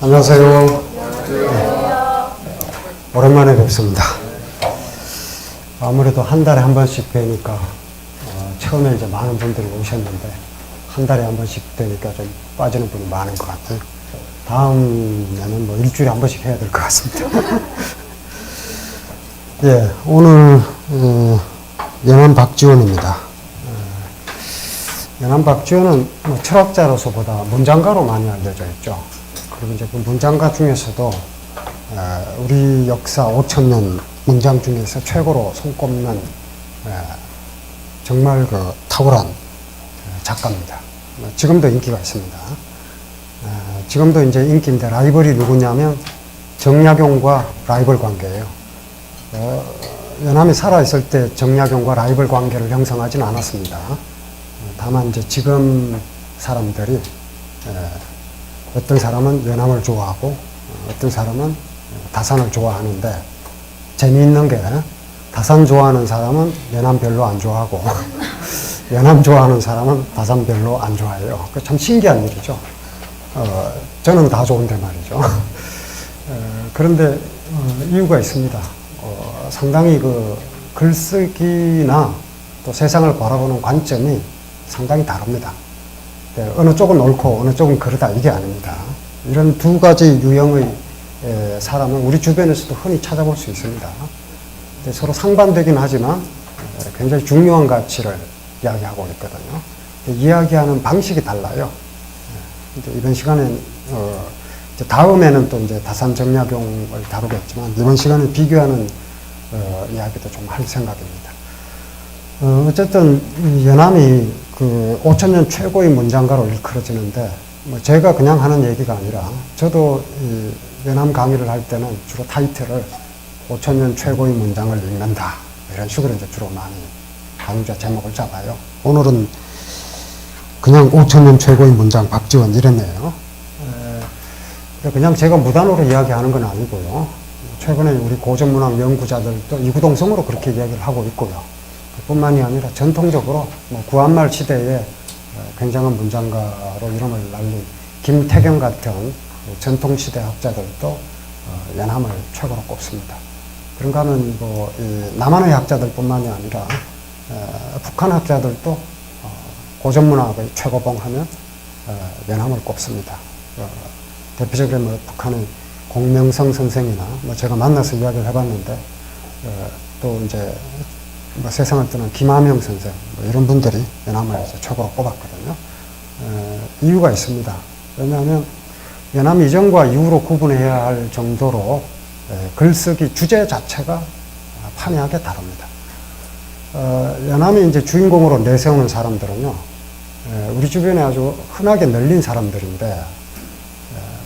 안녕하세요. 오랜만에 뵙습니다. 아무래도 한 달에 한 번씩 뵈니까 처음에 이제 많은 분들이 오셨는데 한 달에 한 번씩 되니까 좀 빠지는 분이 많은 것 같아요. 다음에는 뭐 일주일에 한 번씩 해야 될 것 같습니다. 예, 오늘 연암 박지원입니다. 연암 박지원은 뭐 철학자로서보다 문장가로 많이 알려져 있죠. 그리고 이제 그 문장가 중에서도 우리 역사 5,000년 문장 중에서 최고로 손꼽는 정말 그 탁월한 작가입니다. 지금도 인기가 있습니다. 지금도 이제 인기인데 라이벌이 누구냐면 정약용과 라이벌 관계예요. 연암이 살아있을 때 정약용과 라이벌 관계를 형성하지는 않았습니다. 다만 이제 지금 사람들이 어떤 사람은 연암을 좋아하고 어떤 사람은 다산을 좋아하는데 재미있는 게 다산 좋아하는 사람은 연암 별로 안 좋아하고 연암 좋아하는 사람은 다산 별로 안 좋아해요. 참 신기한 일이죠. 저는 다 좋은데 말이죠. 그런데 이유가 있습니다. 상당히 그 글쓰기나 또 세상을 바라보는 관점이 상당히 다릅니다. 어느 쪽은 옳고 어느 쪽은 그르다 이게 아닙니다. 이런 두 가지 유형의 사람은 우리 주변에서도 흔히 찾아볼 수 있습니다. 서로 상반되긴 하지만 굉장히 중요한 가치를 이야기하고 있거든요. 이야기하는 방식이 달라요. 이번 시간엔 다음에는 또 이제 다산 정약용을 다루겠지만 이번 시간에 비교하는 이야기도 좀 할 생각입니다. 어쨌든 연암이 그 5,000년 최고의 문장가로 일컬어지는데 뭐 제가 그냥 하는 얘기가 아니라 저도 이 연암 강의를 할 때는 주로 타이틀을 5,000년 최고의 문장을 읽는다 이런 식으로 이제 주로 많이 강좌 제목을 잡아요. 오늘은 그냥 5,000년 최고의 문장 박지원 이랬네요. 그냥 제가 무단으로 이야기하는 건 아니고요. 최근에 우리 고전문학 연구자들도 이구동성으로 그렇게 이야기를 하고 있고요. 뿐만이 아니라 전통적으로 뭐 구한말 시대에 굉장한 문장가로 이름을 날린 김태경 같은 전통시대 학자들도 연암을 최고로 꼽습니다. 그런가 하면 뭐 남한의 학자들 뿐만이 아니라 북한 학자들도 고전문학의 최고봉 하면 연암을 꼽습니다. 대표적으로 뭐 북한의 공명성 선생이나 뭐 제가 만나서 이야기를 해봤는데 또 이제 뭐 세상을 떠난 김하명 선생 뭐 이런 분들이 연암을 이제 최고로 꼽았거든요. 이유가 있습니다. 왜냐하면 연암 이전과 이후로 구분해야 할 정도로 글쓰기 주제 자체가 판이하게 다릅니다. 연암이 이제 주인공으로 내세우는 사람들은요, 우리 주변에 아주 흔하게 널린 사람들인데,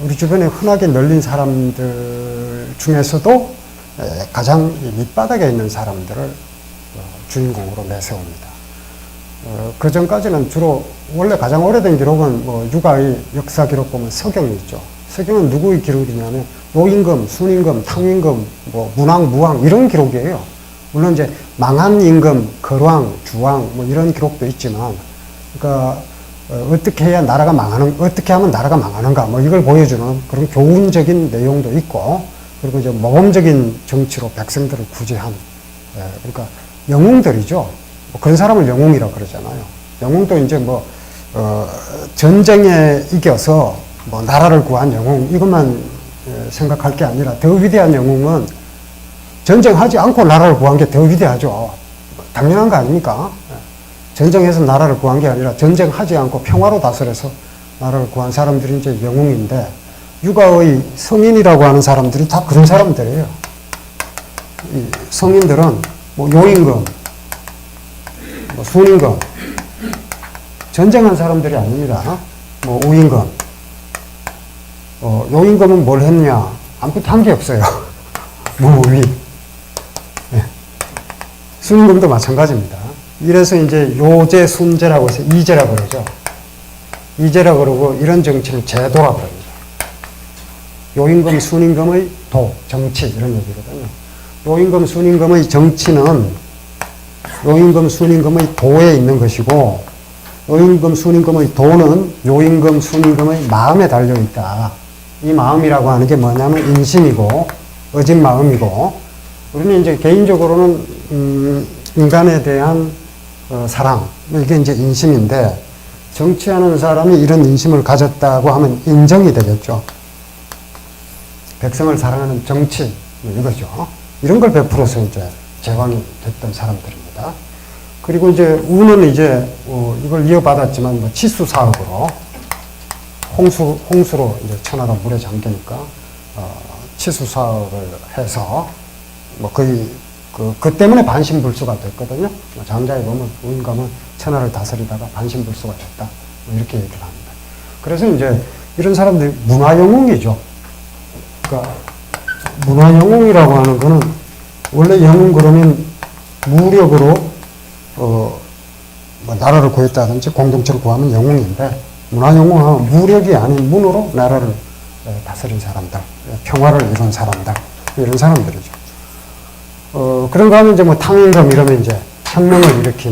우리 주변에 흔하게 널린 사람들 중에서도 가장 밑바닥에 있는 사람들을 주인공으로 내세웁니다. 그 전까지는 주로 원래 가장 오래된 기록은 뭐 유가의 역사 기록 보면 서경이 있죠. 서경은 누구의 기록이냐면 노임금, 순임금, 탕임금, 뭐 문왕, 무왕 이런 기록이에요. 물론 이제 망한 임금, 거왕, 주왕 뭐 이런 기록도 있지만, 그러니까 어떻게 해야 나라가 망하는, 어떻게 하면 나라가 망하는가 뭐 이걸 보여주는 그런 교훈적인 내용도 있고, 그리고 이제 모범적인 정치로 백성들을 구제한, 그러니까 영웅들이죠. 뭐 그런 사람을 영웅이라고 그러잖아요. 영웅도 이제 뭐 전쟁에 이겨서 뭐 나라를 구한 영웅 이것만 생각할 게 아니라 더 위대한 영웅은 전쟁하지 않고 나라를 구한 게 더 위대하죠. 당연한 거 아닙니까? 전쟁해서 나라를 구한 게 아니라 전쟁하지 않고 평화로 다스려서 나라를 구한 사람들이 이제 영웅인데, 유가의 성인이라고 하는 사람들이 다 그런 사람들이에요. 이 성인들은 뭐 요임금, 뭐 순임금, 전쟁한 사람들이 아닙니다. 뭐 우임금, 요임금은 뭘 했냐? 아무것도 한 게 없어요. 무위. 네. 순임금도 마찬가지입니다. 이래서 이제 요제, 순제라고 해서 이제라고 그러죠. 이제라고 그러고 이런 정치를 제도라고 그럽니다. 요임금, 순임금의 도, 정치 이런 얘기거든요. 요임금, 순임금의 정치는 요임금, 순임금의 도에 있는 것이고, 요임금, 순임금의 도는 요임금, 순임금의 마음에 달려있다. 이 마음이라고 하는 게 뭐냐면 인심이고, 어진 마음이고, 우리는 이제 개인적으로는, 인간에 대한 사랑, 이게 이제 인심인데, 정치하는 사람이 이런 인심을 가졌다고 하면 인정이 되겠죠. 백성을 사랑하는 정치, 이거죠. 이런 걸 베풀어서 이제 제왕이 됐던 사람들입니다. 그리고 이제 우는 이제 이걸 이어받았지만 뭐 치수 사업으로 홍수로 이제 천하가 물에 잠기니까 치수 사업을 해서 뭐 거의 그 때문에 반신불수가 됐거든요. 장자에 보면 우인감은 천하를 다스리다가 반신불수가 됐다. 뭐 이렇게 얘기를 합니다. 그래서 이제 이런 사람들이 문화영웅이죠. 그러니까 문화영웅이라고 하는 거는 원래 영웅 그러면 무력으로 뭐 나라를 구했다든지 공동체를 구하면 영웅인데 문화영웅은 무력이 아닌 문으로 나라를 다스린 사람들, 평화를 이룬 사람들, 이런 사람들이죠. 그런가 하면 이제 뭐 탕인검 이러면 이제 혁명을 일으킨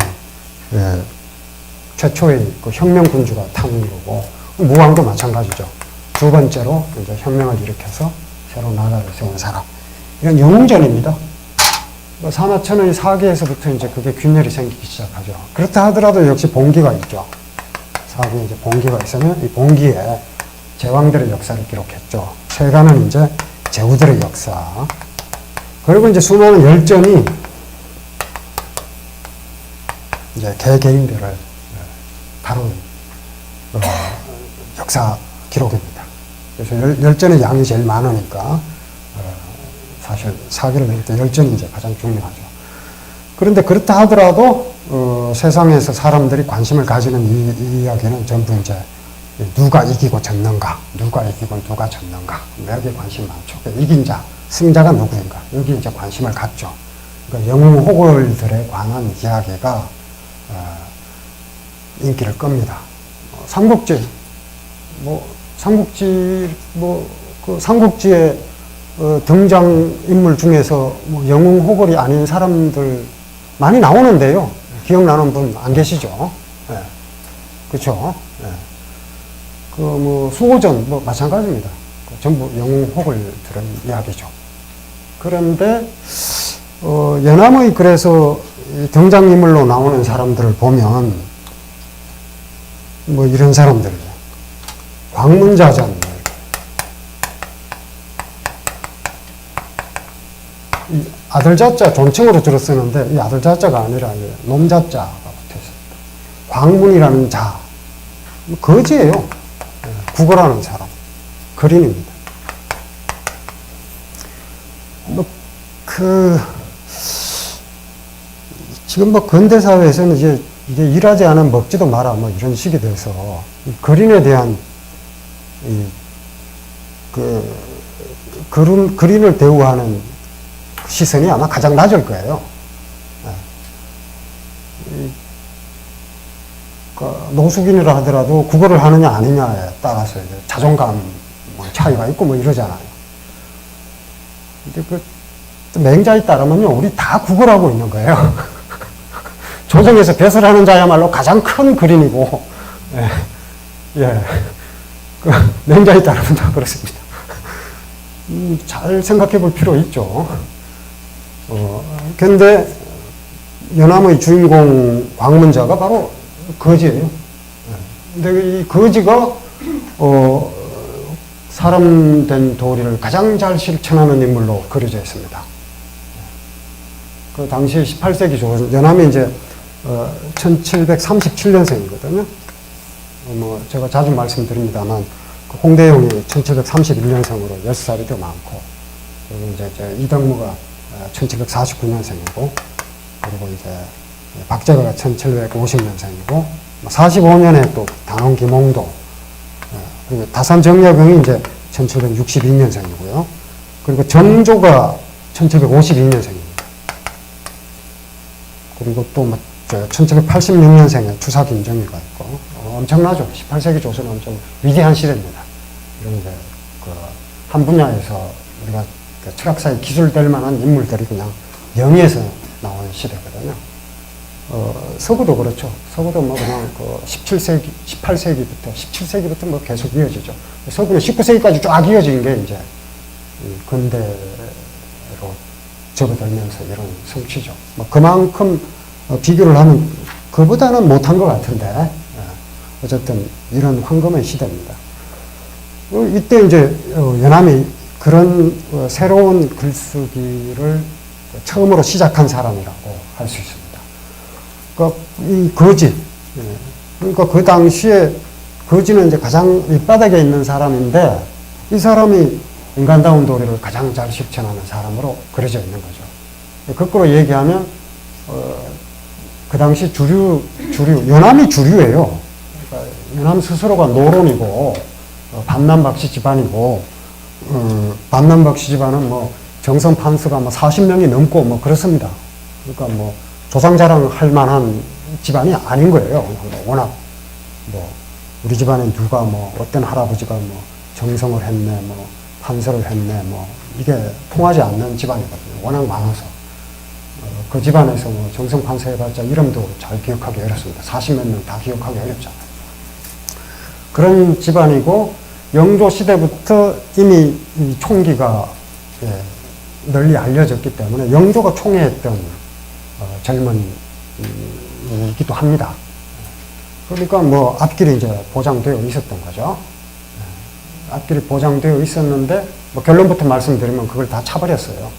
최초의 그 혁명군주가 탕이고 무왕도 마찬가지죠. 두 번째로 이제 혁명을 일으켜서 새로 나라를 세운 사람. 이건 영웅전입니다. 뭐 산하천의 사기에서부터 이제 그게 균열이 생기기 시작하죠. 그렇다 하더라도 역시 봉기가 있죠. 사기에 이제 봉기가 있으면 이 봉기에 제왕들의 역사를 기록했죠. 세간은 이제 제후들의 역사. 그리고 이제 수많은 열전이 이제 개개인들을 다룬 역사 기록입니다. 그래서 열전의 양이 제일 많으니까 사실 사기를 낼 때 열전이 이제 가장 중요하죠. 그런데 그렇다 하더라도 세상에서 사람들이 관심을 가지는 이 이야기는 전부 이제 누가 이기고 졌는가, 누가 이기고 누가 졌는가, 여기에 관심 많죠. 이긴 자, 승자가 누구인가, 여기 이제 관심을 갖죠. 그러니까 영웅 호걸들에 관한 이야기가 인기를 끕니다. 삼국지, 그 삼국지의 등장인물 중에서 뭐 영웅 호걸이 아닌 사람들 많이 나오는데요. 기억나는 분 안 계시죠? 네. 그쵸? 네. 수호전, 마찬가지입니다. 전부 영웅 호걸들의 이야기죠. 그런데, 연암의 그래서 등장인물로 나오는 사람들을 보면, 이런 사람들이죠. 광문자전, 이 아들자자 존칭으로 줄여 쓰는데 이 아들자자가 아니라 놈자자가 붙어 있습니다. 광문이라는 자, 거지예요. 국어라는 사람, 거린입니다. 지금 근대 사회에서는 이제 일하지 않으면 먹지도 마라 이런 식이 돼서 거린에 대한 거린을 대우하는 시선이 아마 가장 낮을 거예요. 노숙인이라 하더라도 국어를 하느냐 아니냐에 따라서 이제 자존감 차이가 있고 이러잖아요. 근데 맹자에 따르면요, 우리 다 국어를 하고 있는 거예요. 조정에서 배설하는 자야말로 가장 큰 거린이고, 맹자에 따르면 다 그렇습니다. 잘 생각해 볼 필요 있죠. 근데 연암의 주인공 광문자가 바로 거지예요. 근데 이 거지가 사람 된 도리를 가장 잘 실천하는 인물로 그려져 있습니다. 그 당시 18세기 초 연암이 이제 1737년생이거든요. 제가 자주 말씀드립니다만 홍대용이 1731년생으로 10살이 더 많고, 그리고 이제 이덕무가 1749년생이고, 그리고 이제 박재가가 1750년생이고, 45년에 또 단원 김홍도, 그리고 다산 정약용이 이제 1762년생이고요. 그리고 정조가 1752년생입니다. 그리고 또 1786년생에 추사 김정희가 있고, 엄청나죠. 18세기 조선은 엄청 위대한 시대입니다. 이런 이제 한 분야에서 우리가 철학사의 기술될 만한 인물들이 그냥 영의에서 나온 시대거든요. 서구도 그렇죠. 서구도 뭐 그냥 그 17세기부터 뭐 계속 이어지죠. 서구는 19세기까지 쫙 이어진 게 이제 근대로 접어들면서 이런 성취죠. 뭐 그만큼 비교를 하면 그보다는 못한 것 같은데, 어쨌든 이런 황금의 시대입니다. 이때 이제 연암이 그런 새로운 글쓰기를 처음으로 시작한 사람이라고 할 수 있습니다. 그러니까 이 거지, 그러니까 그 당시에 거지는 이제 가장 밑바닥에 있는 사람인데 이 사람이 인간다운 도리를 가장 잘 실천하는 사람으로 그려져 있는 거죠. 거꾸로 얘기하면 그 당시 주류 연암이 주류예요. 그러니까 연암 스스로가 노론이고 반남박씨 집안이고 반남박씨 집안은 뭐 정선 판서가 뭐 40명이 넘고 뭐 그렇습니다. 그러니까 뭐 조상자랑 할 만한 집안이 아닌 거예요. 워낙 뭐 우리 집안에 누가 뭐 어떤 할아버지가 뭐 정성을 했네, 뭐 판서를 했네, 뭐 이게 통하지 않는 집안이거든요. 워낙 많아서 그 집안에서 뭐 정성 판서 해봤자 이름도 잘 기억하기 어렵습니다. 40몇 명 다 기억하기 어렵잖아요. 그런 집안이고 영조 시대부터 이미 이 총기가 널리 알려졌기 때문에 영조가 총애했던 젊은이기도 합니다. 그러니까 뭐 앞길이 이제 보장되어 있었던 거죠. 앞길이 보장되어 있었는데 뭐 결론부터 말씀드리면 그걸 다 차버렸어요.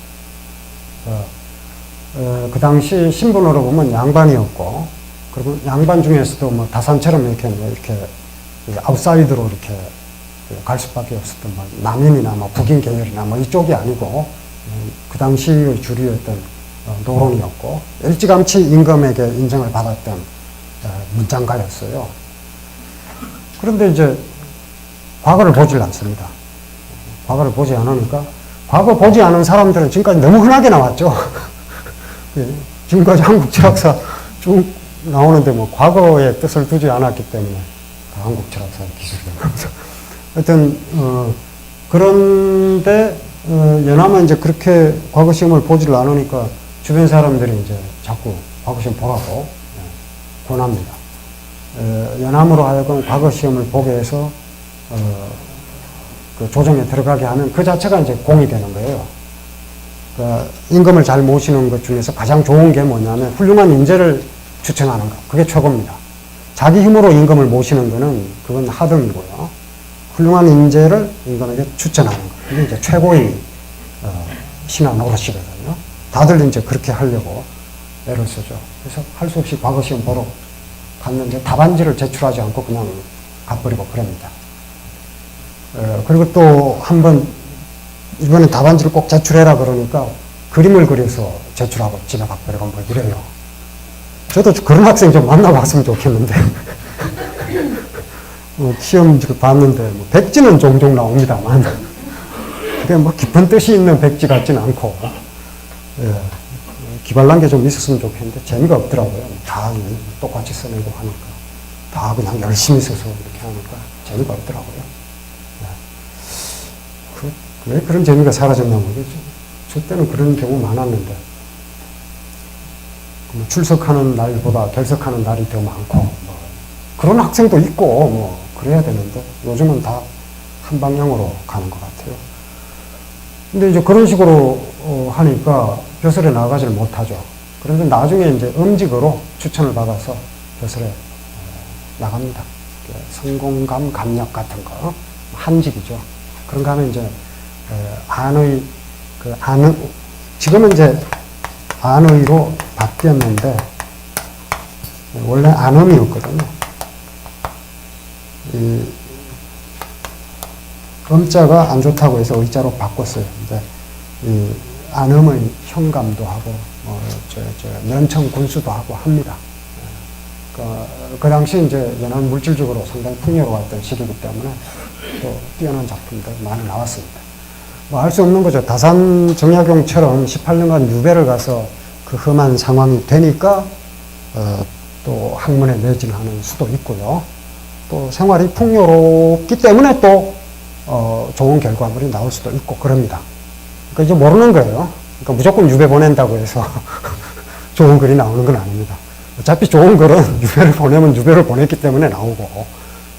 그 당시 신분으로 보면 양반이었고, 그리고 양반 중에서도 뭐 다산처럼 이렇게 아웃사이드로 이렇게 갈 수밖에 없었던 뭐 남인이나 뭐 북인 계열이나 뭐 이쪽이 아니고 그 당시의 주류였던 노론이었고 일찌감치 임금에게 인정을 받았던 문장가였어요. 그런데 이제 과거를 보질 않습니다. 과거를 보지 않으니까 과거 보지 않은 사람들은 지금까지 너무 흔하게 나왔죠. 지금까지 한국 철학사 쭉 나오는데 뭐 과거에 뜻을 두지 않았기 때문에 한국 철학사의 기술이 나오면서 하여튼 그런데 연암은 이제 그렇게 과거 시험을 보지를 않으니까 주변 사람들이 이제 자꾸 과거 시험 보라고 권합니다. 연암으로 하여금 과거 시험을 보게 해서 그 조정에 들어가게 하면 그 자체가 이제 공이 되는 거예요. 그러니까 임금을 잘 모시는 것 중에서 가장 좋은 게 뭐냐면 훌륭한 인재를 추천하는 것. 그게 최고입니다. 자기 힘으로 임금을 모시는 거는 그건 하등이고요. 훌륭한 인재를 임금에게 추천하는 것. 그게 이제 최고의 신하 노릇이거든요. 다들 이제 그렇게 하려고 애를 쓰죠. 그래서 할 수 없이 과거 시험 보러 갔는데 답안지를 제출하지 않고 그냥 가버리고 그럽니다. 그리고 또 한 번 이번엔 답안지를 꼭 제출해라 그러니까 그림을 그려서 제출하고 집에 가버리고 뭐 이래요. 저도 그런 학생 좀 만나봤으면 좋겠는데 시험지를 봤는데 뭐 백지는 종종 나옵니다만 그게 뭐 깊은 뜻이 있는 백지 같지는 않고 기발난 게 좀 있었으면 좋겠는데 재미가 없더라고요. 다 똑같이 써내고 하니까 다 그냥 열심히 써서 이렇게 하니까 재미가 없더라고요. 왜 그런 재미가 사라졌나 모르겠죠. 저 때는 그런 경우 많았는데 출석하는 날보다 결석하는 날이 더 많고 뭐 그런 학생도 있고 뭐 그래야 되는데 요즘은 다 한 방향으로 가는 것 같아요. 근데 이제 그런 식으로 하니까 벼슬에 나가지를 못하죠. 그런데 나중에 이제 음직으로 추천을 받아서 벼슬에 나갑니다. 성공감 감력 같은 거 한직이죠. 그런가 하면 이제 안의 지금은 이제 안의로 바뀌었는데 원래 안음이었거든요. 이 음자가 안 좋다고 해서 의자로 바꿨어요. 근데 이 안음의 현감도 하고 면청 군수도 하고 합니다. 그 당시 이제 연안 물질적으로 상당히 풍요로웠던 시기이기 때문에 또 뛰어난 작품들 많이 나왔습니다. 뭐 알 수 없는 거죠. 다산 정약용처럼 18년간 유배를 가서 그 험한 상황이 되니까 또 학문에 매진하는 수도 있고요. 또 생활이 풍요롭기 때문에 또 좋은 결과물이 나올 수도 있고 그럽니다. 그러니까 이제 모르는 거예요. 그러니까 무조건 유배 보낸다고 해서 좋은 글이 나오는 건 아닙니다. 어차피 좋은 글은 유배를 보내면 유배를 보냈기 때문에 나오고,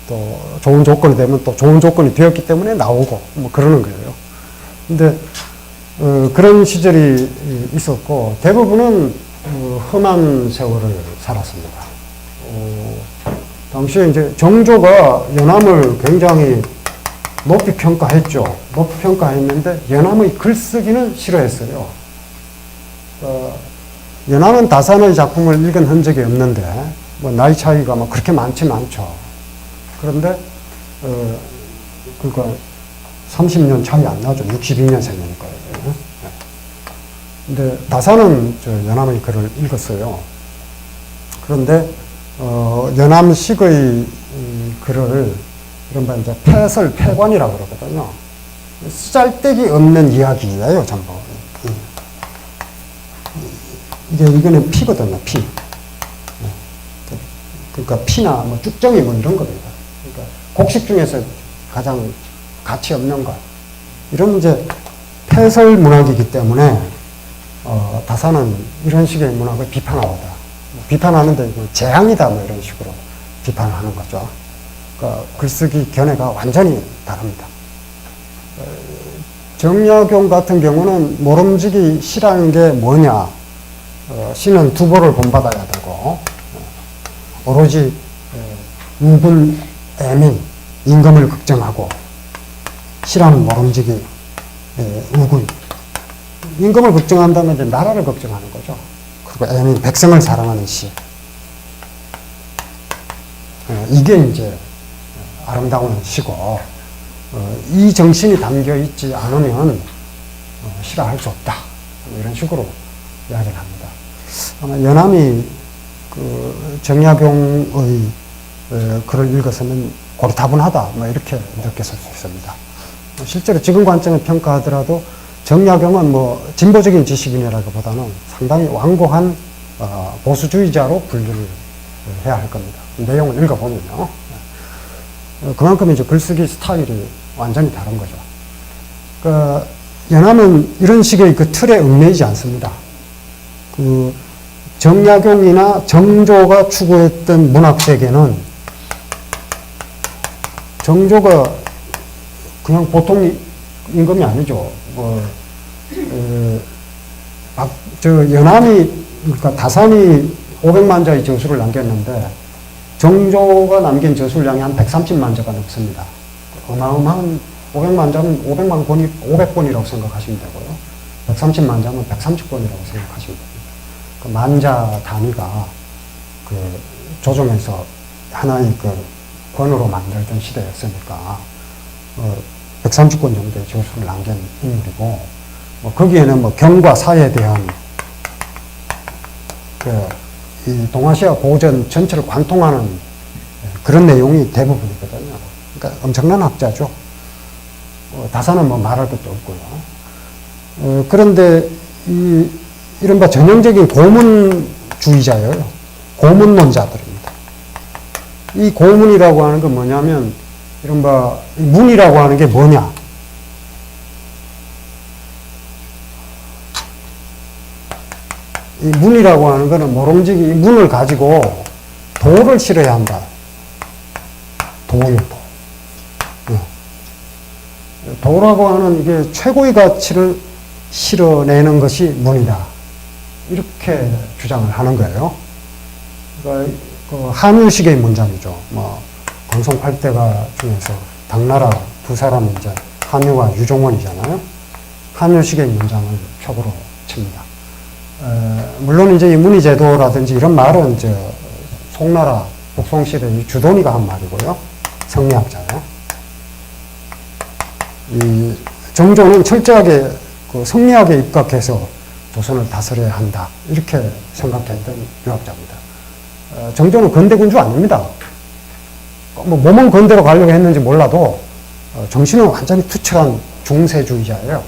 또 좋은 조건이 되면 또 좋은 조건이 되었기 때문에 나오고, 뭐 그러는 거예요. 근데, 그런 시절이 있었고, 대부분은 험한 세월을 살았습니다. 당시에 이제 정조가 연암을 굉장히 높이 평가했죠. 높이 평가했는데, 연암의 글쓰기는 싫어했어요. 연암은 다산의 작품을 읽은 흔적이 없는데, 뭐, 나이 차이가 뭐 그렇게 많지는 않죠. 그런데, 그러니까 30년 차이 안 나죠. 62년생이니까요. 근데 다산은 저 연암의 글을 읽었어요. 그런데, 연암식의 글을, 이른바 이제 패설, 패관이라고 그러거든요. 쓰잘데기 없는 이야기예요, 전부. 이거는 피거든요, 피. 그러니까 피나 뭐 쭉정이 뭐 이런 겁니다. 그러니까 곡식 중에서 가장 가치 없는 것. 이런 이제 패설 문학이기 때문에, 다산은 이런 식의 문학을 비판하다. 비판하는데 재앙이다, 뭐 이런 식으로 비판을 하는 거죠. 그러니까 글쓰기 견해가 완전히 다릅니다. 정약용 같은 경우는 모름지기 시라는 게 뭐냐. 시는 두보를 본받아야 되고, 오로지 우군, 애민, 임금을 걱정하고, 시라는 모름지기, 우군. 임금을 걱정한다면 이제 나라를 걱정하는 거죠. 그리고 애민, 백성을 사랑하는 시. 이게 이제 아름다운 시고, 이 정신이 담겨 있지 않으면 시라 할 수 없다. 이런 식으로 이야기를 합니다. 아마 연암이 그 정약용의 글을 읽어서는 고리타분하다, 뭐 이렇게 느꼈을 수 있습니다. 실제로 지금 관점에 평가하더라도 정약용은 뭐 진보적인 지식인이라기보다는 상당히 완고한 보수주의자로 분류를 해야 할 겁니다. 내용을 읽어보면요. 그만큼 이제 글쓰기 스타일이 완전히 다른 거죠. 그러니까 연암은 이런 식의 그 틀에 얽매이지 않습니다. 그 정약용이나 정조가 추구했던 문학 세계는 정조가 그냥 보통 임금이 아니죠. 연암이, 그러니까 다산이 500만 자의 저수를 남겼는데, 정조가 남긴 저술량이 한 130만 자가 넘습니다. 어마어마한 500만 자면 500만 권이 500권이라고 생각하시면 되고요. 130만 자면 130권이라고 생각하시면 됩니다. 그 만자 단위가 그 조정에서 하나의 그 권으로 만들던 시대였으니까 130권 정도의 저술을 남긴 인물이고, 거기에는 뭐 경과 사에 대한 이 동아시아 고전 전체를 관통하는 그런 내용이 대부분이거든요. 그러니까 엄청난 학자죠. 다산은 뭐 말할 것도 없고요. 그런데 이른바 전형적인 고문주의자예요. 고문론자들입니다. 이 고문이라고 하는 건 뭐냐면, 이른바 문이라고 하는 게 뭐냐? 이 문이라고 하는 거는 모름지기 이 문을 가지고 도를 실어야 한다. 도요, 도. 도라고 하는 이게 최고의 가치를 실어내는 것이 문이다. 이렇게 주장을 하는 거예요. 그러니까 그 한유식의 문장이죠. 뭐 건송팔대가 중에서 당나라 두 사람은 이제 한유와 유종원이잖아요. 한유식의 문장을 표구로 칩니다. 물론 이제 이 문의제도라든지 이런 말은 송나라 북송시대 주돈이가 한 말이고요. 성리학자예요. 이 정조는 철저하게 그 성리학에 입각해서 조선을 다스려야 한다. 이렇게 생각했던 유학자입니다. 정조는 건대군주 아닙니다. 뭐 몸은 건대로 가려고 했는지 몰라도 정신은 완전히 투철한 중세주의자예요.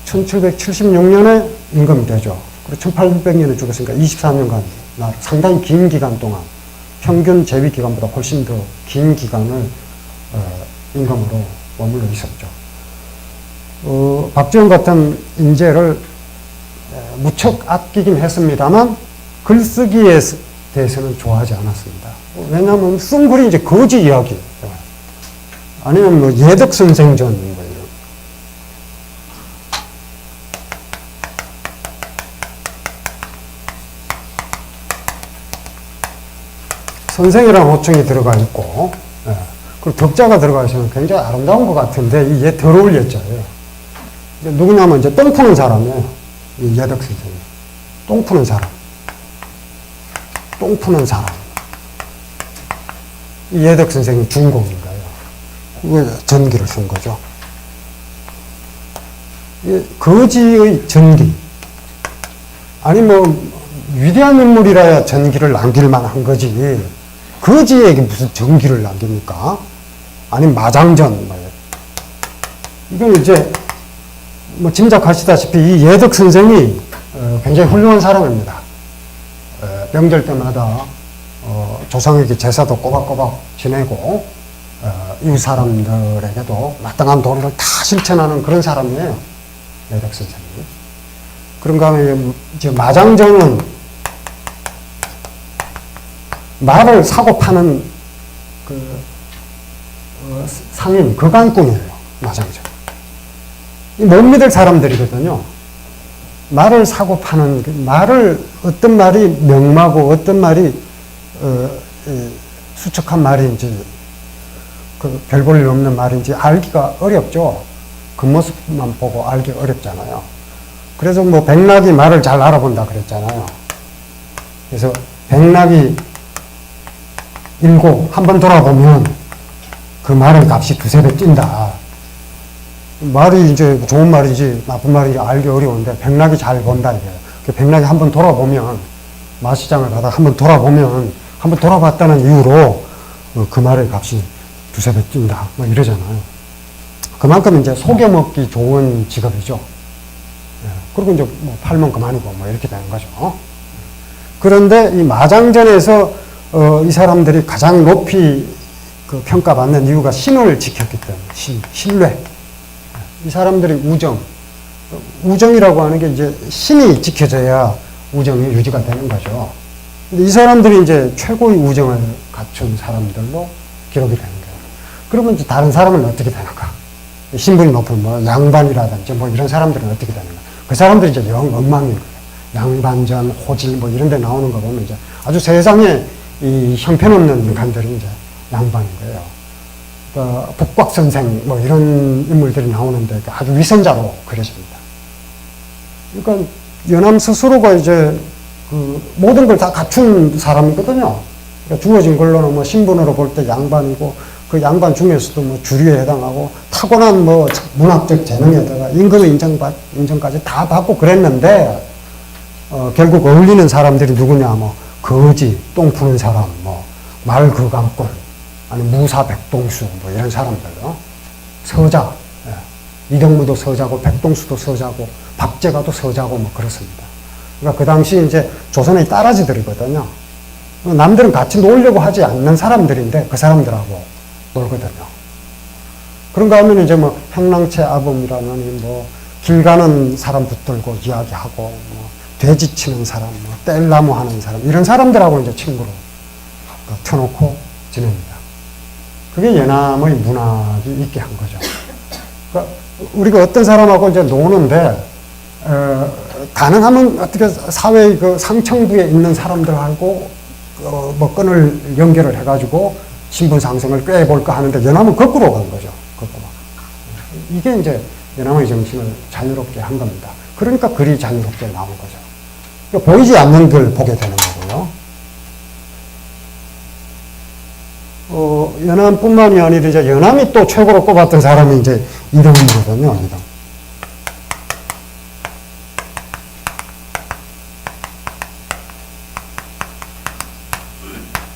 1776년에 임금이 되죠. 그리고 1800년에 죽었으니까 24년간, 상당히 긴 기간 동안, 평균 재위 기간보다 훨씬 더 긴 기간을 임금으로 머물러 있었죠. 박지원 같은 인재를 무척 아끼긴 했습니다만 글쓰기에 대해서는 좋아하지 않았습니다. 왜냐하면 쓴 글이 이제 거지 이야기, 아니면 뭐 예덕선생전 뭐 이런. 선생이라는 호칭이 들어가 있고, 예. 그리고 덕자가 들어가 있으면 굉장히 아름다운 것 같은데 이게 덜 어울렸죠. 누구냐면 이제 똥 푸는 사람이에요. 이 예덕 선생님. 똥 푸는 사람. 똥 푸는 사람. 이 예덕 선생님 주인공인 거예요. 왜 전기를 쓴 거죠? 거지의 전기. 아니 뭐 위대한 인물이라야 전기를 남길 만한 거지. 거지에게 무슨 전기를 남깁니까? 아니 마장전. 이건 이제 뭐 짐작하시다시피 이 예덕 선생이 굉장히 훌륭한 사람입니다. 명절 때마다 조상에게 제사도 꼬박꼬박 지내고 이웃 사람들에게도 마땅한 도리를 다 실천하는 그런 사람이에요. 예덕 선생이. 그런가 하면 이제 마장전은 말을 사고 파는 그 상인, 거간꾼이에요. 마장전. 못 믿을 사람들이거든요. 말을 사고 파는, 말을, 어떤 말이 명마고 어떤 말이, 수척한 말인지, 별 볼 일 없는 말인지 알기가 어렵죠. 겉모습만 보고 알기 어렵잖아요. 그래서 뭐 백락이 말을 잘 알아본다 그랬잖아요. 그래서 백락이 읽고 한번 돌아보면 그 말의 값이 두세 배 뛴다. 말이 이제 좋은 말인지 나쁜 말인지 알기 어려운데 백락이 잘 본다 이거예요. 백락이 한번 돌아보면 마시장을 가다 한번 돌아보면 한번 돌아봤다는 이유로 그 말의 값이 두세 배 뛴다. 뭐 이러잖아요. 그만큼 이제 속여먹기 좋은 직업이죠. 그리고 이제 뭐 팔면 그만이고 뭐 이렇게 되는 거죠. 그런데 이 마장전에서 이 사람들이 가장 높이 그 평가받는 이유가 신을 지켰기 때문에 신뢰. 이 사람들이 우정이라고 하는 게 이제 신이 지켜져야 우정이 유지가 되는 거죠. 근데 이 사람들이 이제 최고의 우정을 갖춘 사람들로 기록이 되는 거예요. 그러면 이제 다른 사람은 어떻게 되는가? 신분이 높은 뭐 양반이라든지 뭐 이런 사람들은 어떻게 되는가? 그 사람들이 이제 영 엉망인 거예요. 양반전, 호질 뭐 이런 데 나오는 거 보면 이제 아주 세상에 이 형편없는 인간들이 이제 양반인 거예요. 북곽선생 뭐 이런 인물들이 나오는데 아주 위선자로 그려집니다. 그러니까 연암 스스로가 이제 그 모든 걸 다 갖춘 사람이거든요. 그러니까 주어진 걸로는 뭐 신분으로 볼 때 양반이고 그 양반 중에서도 뭐 주류에 해당하고 타고난 뭐 문학적 재능에다가 임금의 인정까지 다 받고 그랬는데 결국 어울리는 사람들이 누구냐 뭐 거지, 똥 푸는 사람, 뭐 말거강꾼 아니 무사 백동수 뭐 이런 사람들요. 서자, 이덕무도 서자고 백동수도 서자고 박제가도 서자고 뭐 그렇습니다. 그러니까 그 당시 이제 조선의 딸아지들이거든요. 남들은 같이 놀려고 하지 않는 사람들인데 그 사람들하고 놀거든요. 그런가 하면 이제 뭐 행랑채 아범이라는 뭐 길 가는 사람 붙들고 이야기하고 뭐 돼지 치는 사람, 뭐 뗄나무 하는 사람 이런 사람들하고 이제 친구로 켜놓고 지냅니다. 그게 연암의 문학이 있게 한 거죠. 그러니까 우리가 어떤 사람하고 이제 노는데, 가능하면 어떻게 사회의 그 상층부에 있는 사람들하고, 뭐 끈을 연결을 해가지고 신분 상승을 꾀해볼까 하는데 연암은 거꾸로 간 거죠. 거꾸로. 이게 이제 연암의 정신을 자유롭게 한 겁니다. 그러니까 글이 자유롭게 나온 거죠. 그러니까 보이지 않는 글 보게 되는 거고요. 연암뿐만이 아니라 이제 연암이 또 최고로 꼽았던 사람이 이제 이덕무거든요.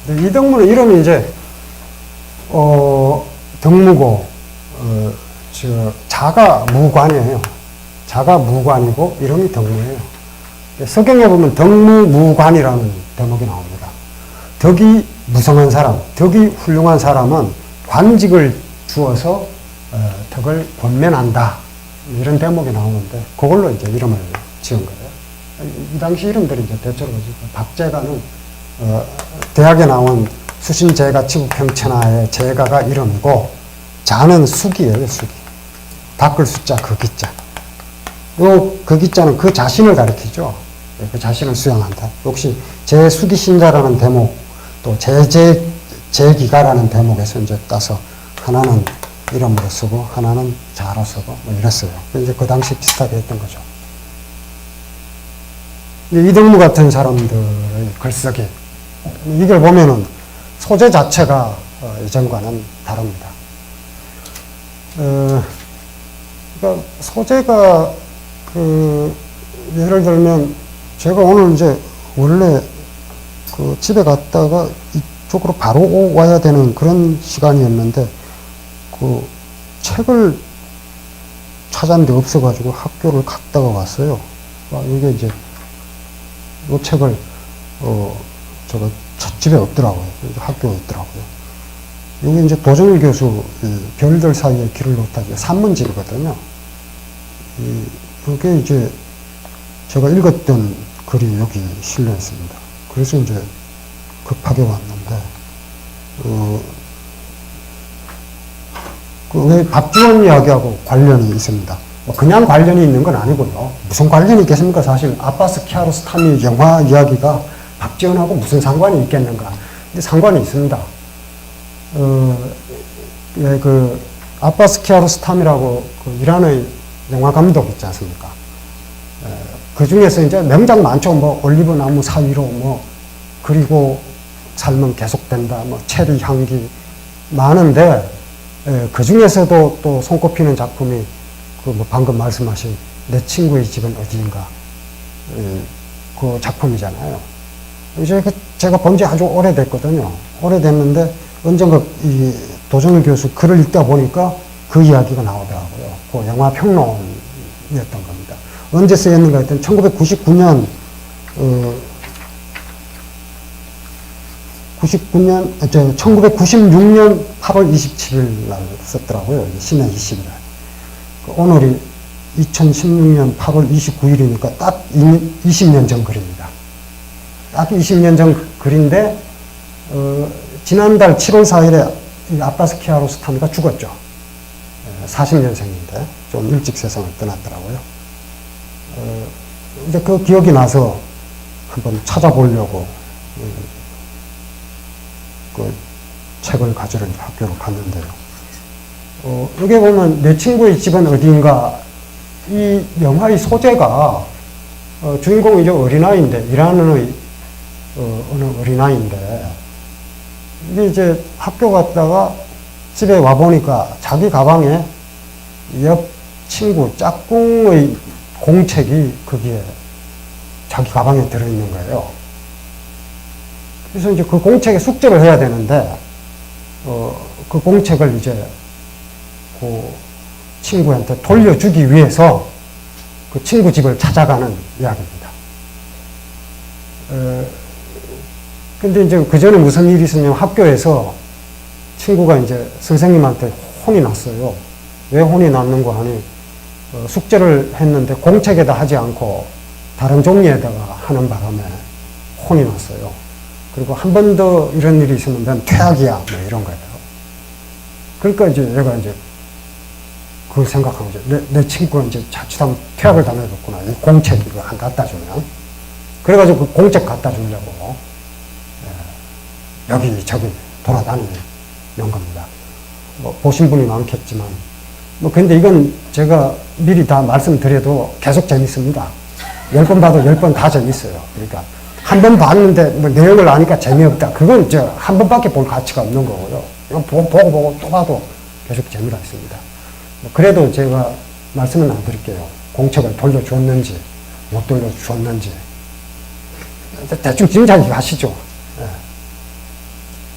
이덕무는 이름이 이제 덕무고 자가무관이에요. 자가무관이고 이름이 덕무예요. 서경에 보면 덕무무관이라는 대목이 나옵니다. 덕이 무성한 사람, 덕이 훌륭한 사람은 관직을 주어서 덕을 권면한다. 이런 대목이 나오는데 그걸로 이제 이름을 지은 거예요. 이 당시 이름들이 이제 대체로 박재가는 대학에 나온 수신제가 치국평천하의 제가가 이름이고, 자는 숙이에요, 숙이. 닦을 숫자 극이자. 요 극이자는 그 자신을 가리키죠. 그 자신을 수양한다. 역시 제수기신자라는 대목, 또 제기가라는 대목에서 이제 따서 하나는 이름으로 쓰고 하나는 자로 쓰고 뭐 이랬어요. 이제 그 당시 비슷하게 했던 거죠. 이등무 같은 사람들의 글쓰기, 이걸 보면은 소재 자체가 이전과는 다릅니다. 그러니까 소재가 예를 들면 제가 오늘 이제 원래 집에 갔다가 이쪽으로 바로 와야 되는 그런 시간이었는데 책을 찾았는데 없어가지고 학교를 갔다가 왔어요. 이게 이제 이 책을 제가 집에 없더라고요. 학교에 있더라고요. 이게 이제 도정일 교수 별들 사이에 길을 놓다 산문집이거든요. 그게 이제 제가 읽었던 글이 여기 실려 있습니다. 그래서 이제 급하게 왔는데 왜 박지원 이야기하고 관련이 있습니다. 그냥 관련이 있는 건 아니고요. 무슨 관련이 있겠습니까? 사실 아바스 키아로스타미 영화 이야기가 박지원하고 무슨 상관이 있겠는가? 근데 상관이 있습니다. 아바스 키아로스타미라고 이란의 영화 감독 있지 않습니까? 그 중에서 이제 명작 많죠. 올리브 나무 사이로 그리고 삶은 계속된다. 체리 향기 많은데, 그 중에서도 또 손꼽히는 작품이 방금 말씀하신 내 친구의 집은 어디인가. 그 작품이잖아요. 이제 제가 본 지 아주 오래됐거든요. 오래됐는데, 언젠가 이 도정일 교수 글을 읽다 보니까 그 이야기가 나오더라고요. 그 영화 평론이었던 겁니다. 언제 쓰였는가 했더니 1999년 1996년 8월 27일 날 썼더라고요. 신년 20일. 오늘이 2016년 8월 29일이니까 딱 20년 전 글입니다. 딱 20년 전 글인데, 지난달 7월 4일에 아바스 키아로스타미가 죽었죠. 40년생인데 좀 일찍 세상을 떠났더라고요. 이제 그 기억이 나서 한번 찾아보려고 그 책을 가지러 학교로 갔는데요. 여기 보면 내 친구의 집은 어디인가, 이 영화의 소재가 주인공이 이제 어린아이인데, 이란의 어느 어린아이인데, 이게 이제 학교 갔다가 집에 와보니까 자기 가방에 옆 친구 짝꿍의 공책이 거기에 자기 가방에 들어있는 거예요. 그래서 이제 그 공책에 숙제를 해야 되는데, 그 공책을 이제 그 친구한테 돌려주기 위해서 그 친구 집을 찾아가는 이야기입니다. 근데 이제 그 전에 무슨 일이 있었냐면 학교에서 친구가 이제 선생님한테 혼이 났어요. 왜 혼이 났는고 하니, 숙제를 했는데 공책에다 하지 않고 다른 종이에다가 하는 바람에 혼이 났어요. 그리고 한 번 더 이런 일이 있으면 난 퇴학이야, 이런 거예요. 그러니까 이제 얘가 이제 그걸 생각하고 내 친구가 이제 자칫하면 퇴학을 당해줬구나. 이 공책 이거 안 갖다 주면. 그래가지고 그 공책 갖다 주려고 여기저기 돌아다니는 겁니다. 보신 분이 많겠지만, 근데 이건 제가 미리 다 말씀드려도 계속 재밌습니다. 10번 봐도 10번 다 재밌어요. 그러니까, 한 번 봤는데 내용을 아니까 재미없다. 그건 한 번밖에 볼 가치가 없는 거고요. 그냥 보고 또 봐도 계속 재미가 있습니다. 그래도 제가 말씀은 안 드릴게요. 공책을 돌려줬는지, 못 돌려줬는지. 대충 짐작이 가시죠.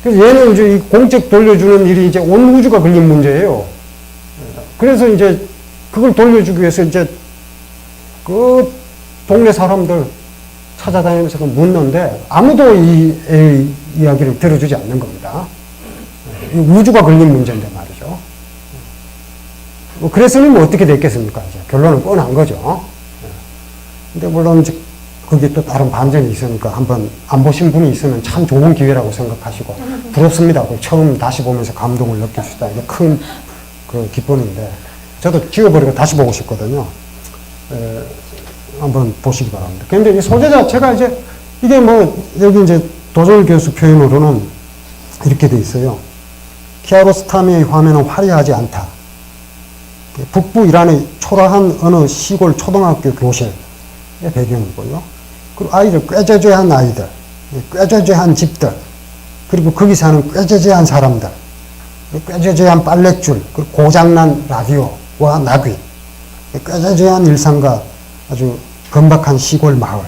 그래서 얘는 이제 이 공책 돌려주는 일이 이제 온 우주가 걸린 문제예요. 그래서 이제 그걸 돌려주기 위해서 이제 그 동네 사람들 찾아다니면서 묻는데 아무도 이 애의 이야기를 들어주지 않는 겁니다. 이 우주가 걸린 문제인데 말이죠. 그랬으니 어떻게 됐겠습니까? 이제 결론은 뻔한 거죠. 근데 물론 이제 거기에 또 다른 반전이 있으니까 한번 안 보신 분이 있으면 참 좋은 기회라고 생각하시고 부럽습니다. 처음 다시 보면서 감동을 느낄 수 있다. 이게 큰 그 기쁨인데 저도 지워버리고 다시 보고 싶거든요. 한번 보시기 바랍니다. 근데 이 소재 자체가 이제 이게 뭐 여기 이제 도졸 교수 표현으로는 이렇게 돼 있어요. 키아로스타미의 화면은 화려하지 않다. 북부 이란의 초라한 어느 시골 초등학교 교실의 배경이고요. 그리고 아이들, 꾀죄죄한 아이들, 꾀죄죄한 집들, 그리고 거기 사는 꾀죄죄한 사람들, 꾀죄죄한 빨랫줄, 그리고 고장난 라디오와 나귀, 꾀죄죄한 일상과 아주 건박한 시골 마을.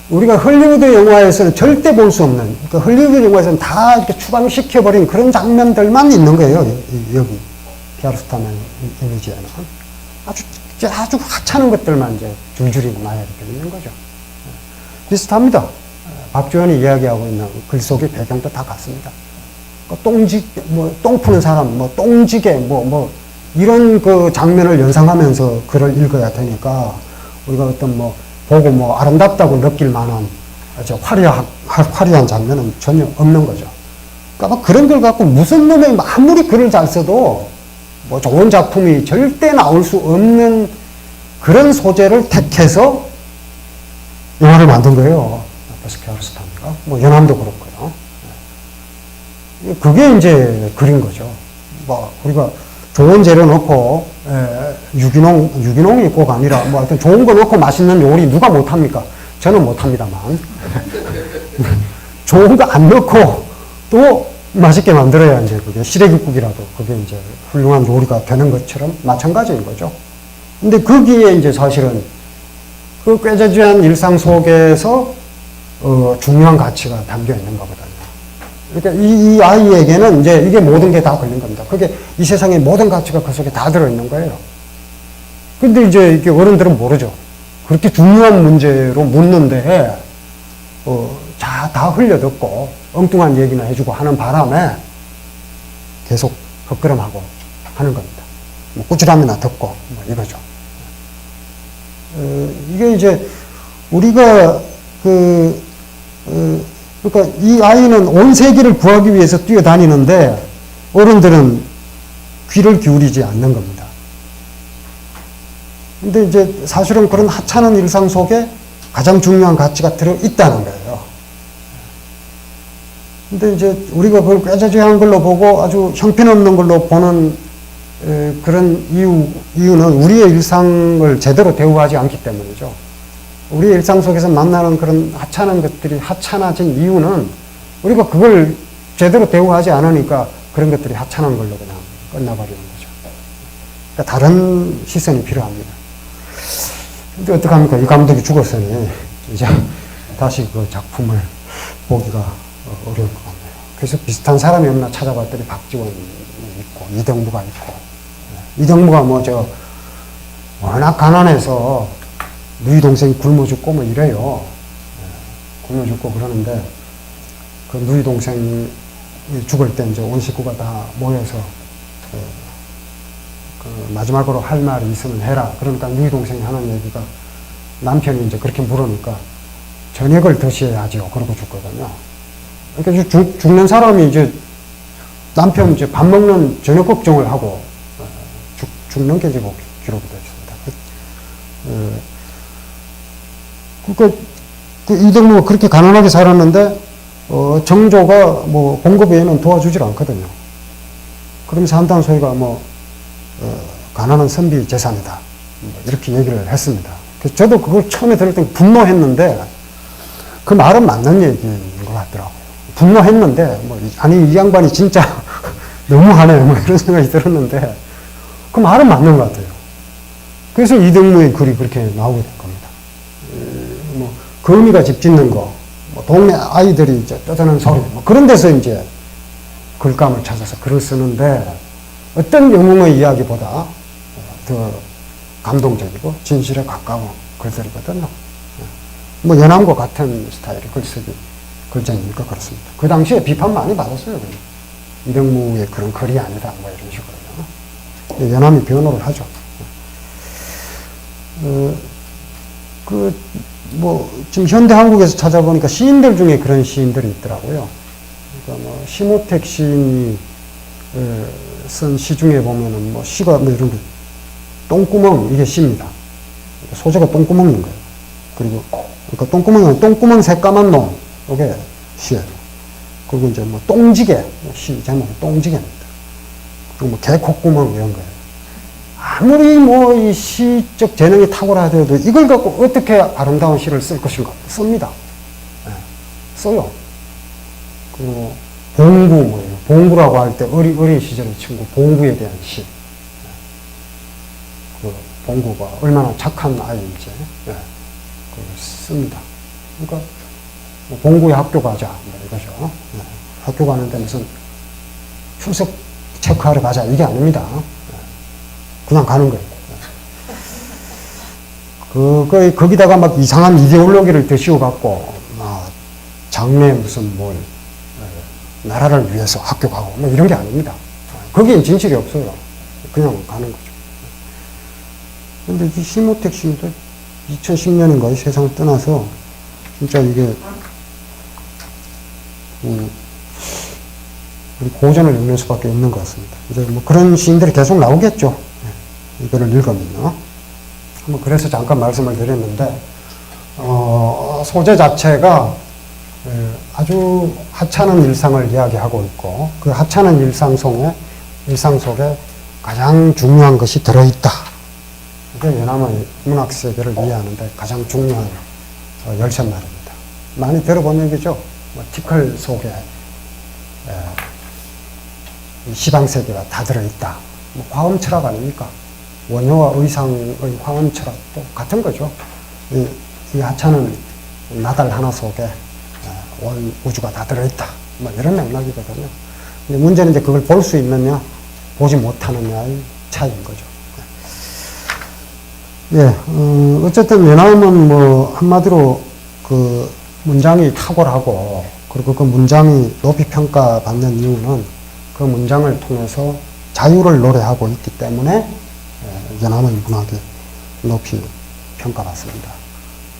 우리가 헐리우드 영화에서는 절대 볼 수 없는, 그러니까 헐리우드 영화에서는 다 이렇게 추방시켜버린 그런 장면들만 있는 거예요, 여기. 키아로스타미 이미지에는. 아주 하찮은 것들만 이제 줄줄이 나야 이렇게 있는 거죠. 비슷합니다. 박주현이 이야기하고 있는 글 속의 배경도 다 같습니다. 똥 푸는 사람, 똥지게, 이런 그 장면을 연상하면서 글을 읽어야 되니까, 우리가 어떤 보고 아름답다고 느낄 만한 아주 화려한 장면은 전혀 없는 거죠. 그러니까 그런 걸 갖고 무슨 놈이 아무리 글을 잘 써도 좋은 작품이 절대 나올 수 없는 그런 소재를 택해서 영화를 만든 거예요. 키아로스타미가. 연암도 그렇고요. 그게 이제 그린 거죠. 우리가 좋은 재료 넣고, 유기농이 꼭 아니라, 하여튼 좋은 거 넣고 맛있는 요리 누가 못합니까? 저는 못합니다만. 좋은 거 안 넣고 또 맛있게 만들어야 이제 그게 시래기국이라도 그게 이제 훌륭한 요리가 되는 것처럼 마찬가지인 거죠. 근데 거기에 이제 사실은 그 꾀죄죄한 일상 속에서, 중요한 가치가 담겨 있는 거거든요. 그러니까 이 아이에게는 이제 이게 모든 게 다 걸린 겁니다. 그게 이 세상의 모든 가치가 그 속에 다 들어있는 거예요. 근데 이제 이게 어른들은 모르죠. 그렇게 중요한 문제로 묻는데, 다 흘려듣고 엉뚱한 얘기나 해주고 하는 바람에 계속 헛걸음하고 하는 겁니다. 꾸지람이나 듣고, 이거죠. 이게 이제 우리가 그러니까 이 아이는 온 세계를 구하기 위해서 뛰어다니는데 어른들은 귀를 기울이지 않는 겁니다. 근데 이제 사실은 그런 하찮은 일상 속에 가장 중요한 가치가 들어있다는 거예요. 근데 이제 우리가 그걸 꾀죄죄한 걸로 보고 아주 형편없는 걸로 보는 그런 이유는 우리의 일상을 제대로 대우하지 않기 때문이죠. 우리의 일상 속에서 만나는 그런 하찮은 것들이 하찮아진 이유는 우리가 그걸 제대로 대우하지 않으니까 그런 것들이 하찮은 걸로 그냥 끝나버리는 거죠. 그러니까 다른 시선이 필요합니다. 근데 어떡합니까? 이 감독이 죽었으니 이제 다시 그 작품을 보기가 어려울 것 같네요. 그래서 비슷한 사람이 없나 찾아봤더니 박지원이 있고 이덕무가 있고, 이덕무가 워낙 가난해서 누이 동생이 굶어 죽고 이래요. 굶어 죽고 그러는데 그 누이 동생이 죽을 때 이제 온 식구가 다 모여서 그 마지막으로 할 말이 있으면 해라. 그러니까 누이 동생이 하는 얘기가, 남편이 이제 그렇게 물으니까 저녁을 드셔야지요. 그러고 죽거든요. 그러니까 죽는 사람이 이제 남편 이제 밥 먹는 저녁 걱정을 하고 죽는 게 지금 기록이 되어 있습니다. 그러니까 그 이덕무가 그렇게 가난하게 살았는데 정조가 봉급 외에는 도와주질 않거든요. 그러면서 한다는 소리가 가난은 선비 재산이다. 이렇게 얘기를 했습니다. 그래서 저도 그걸 처음에 들을 때 분노했는데 그 말은 맞는 얘기인 것 같더라고요. 분노했는데 아니 이 양반이 진짜 너무하네 이런 생각이 들었는데 그 말은 맞는 것 같아요. 그래서 이덕무의 글이 그렇게 나오게 된 겁니다. 거미가 집 짓는 거, 동네 아이들이 이제 떠드는 소리, 그런 데서 이제 글감을 찾아서 글을 쓰는데 어떤 영웅의 이야기보다 더 감동적이고 진실에 가까운 글들이거든요. 연암과 같은 스타일의 글쓰기, 글쟁이니까 그렇습니다. 그 당시에 비판 많이 받았어요. 이덕무의 그런 글이 아니다, 이런 식으로요. 연암이 변호를 하죠. 지금 현대 한국에서 찾아보니까 시인들 중에 그런 시인들이 있더라고요. 그러니까 심호택 시인이 쓴 시 중에 보면은 시가 이런 게 똥구멍, 이게 시입니다. 소재가 똥구멍인 거예요. 그리고 그러니까 똥구멍 새까만 놈, 이게 시예요. 그리고 이제 똥지게, 시 제목이 똥지게입니다. 그리고 개콧구멍 이런 거예요. 아무리 이 시적 재능이 탁월하더라도 이걸 갖고 어떻게 아름다운 시를 쓸 것인가 씁니다. 네, 써요. 그리고 봉구, 봉구라고 할 때 어린 시절의 친구 봉구에 대한 시. 그 봉구가 얼마나 착한 아이인지 그걸 씁니다. 그러니까 봉구에 학교 가자 이거죠. 학교 가는데 무슨 출석 체크하러 가자 이게 아닙니다. 그냥 가는 거예요. 거기다가 막 이상한 이데올로기를 드시고 갖고 장래 무슨 나라를 위해서 학교 가고 이런 게 아닙니다. 거기엔 진실이 없어요. 그냥 가는 거죠. 근데 이 심호택 시인도 2010년인가에 세상을 떠나서 진짜 이게 우리 고전을 읽는 수밖에 없는 것 같습니다. 이제 그런 시인들이 계속 나오겠죠. 이거를 읽으면요. 그래서 잠깐 말씀을 드렸는데 소재 자체가 아주 하찮은 일상을 이야기하고 있고 그 하찮은 일상 속에 가장 중요한 것이 들어있다. 이게 연암의 문학 세계를 이해하는데 가장 중요한 열쇠말입니다. 많이 들어본 얘기죠. 티클 속에 시방 세계가 다 들어있다. 화엄 철학 아닙니까? 원효와 의상의 화엄 철학도 같은 거죠. 이 하찮은 나달 하나 속에 온 우주가 다 들어있다. 이런 맥락이거든요. 근데 문제는 이제 그걸 볼 수 있느냐, 보지 못하느냐의 차이인 거죠. 예, 어쨌든 연암은 한마디로 그 문장이 탁월하고 그리고 그 문장이 높이 평가받는 이유는 그 문장을 통해서 자유를 노래하고 있기 때문에 연암의 문학이 높이 평가받습니다.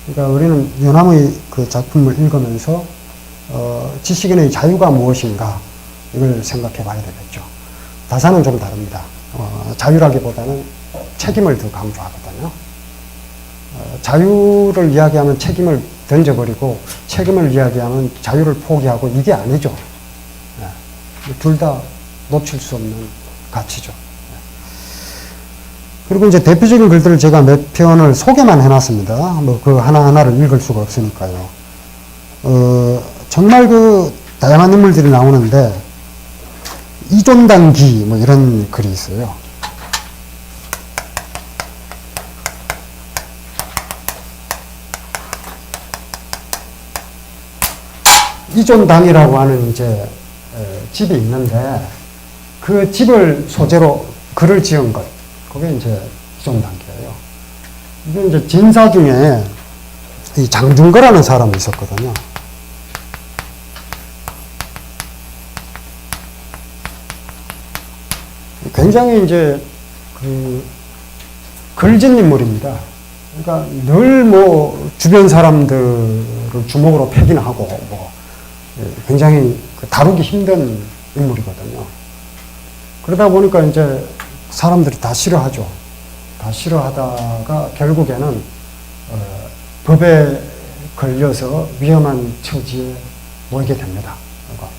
그러니까 우리는 연암의 그 작품을 읽으면서 지식인의 자유가 무엇인가 이걸 생각해 봐야 되겠죠. 다사는 좀 다릅니다. 자유라기보다는 책임을 더 강조하거든요. 자유를 이야기하면 책임을 던져버리고 책임을 이야기하면 자유를 포기하고 이게 아니죠. 둘 다 놓칠 수 없는 가치죠. 그리고 이제 대표적인 글들을 제가 몇 편을 소개만 해놨습니다. 그 하나하나를 읽을 수가 없으니까요. 정말 그 다양한 인물들이 나오는데 이존단기 이런 글이 있어요. 이존당이라고 하는 이제 집이 있는데 그 집을 소재로 글을 지은 것, 그게 이제 이존당기예요. 이게 이제 진사 중에 이 장중거라는 사람이 있었거든요. 굉장히 이제 그 글진 인물입니다. 그러니까 늘 주변 사람들을 주먹으로 패기는 하고 굉장히 다루기 힘든 인물이거든요. 그러다 보니까 이제 사람들이 다 싫어하죠. 다 싫어하다가 결국에는 법에 걸려서 위험한 처지에 놓이게 됩니다. 그러니까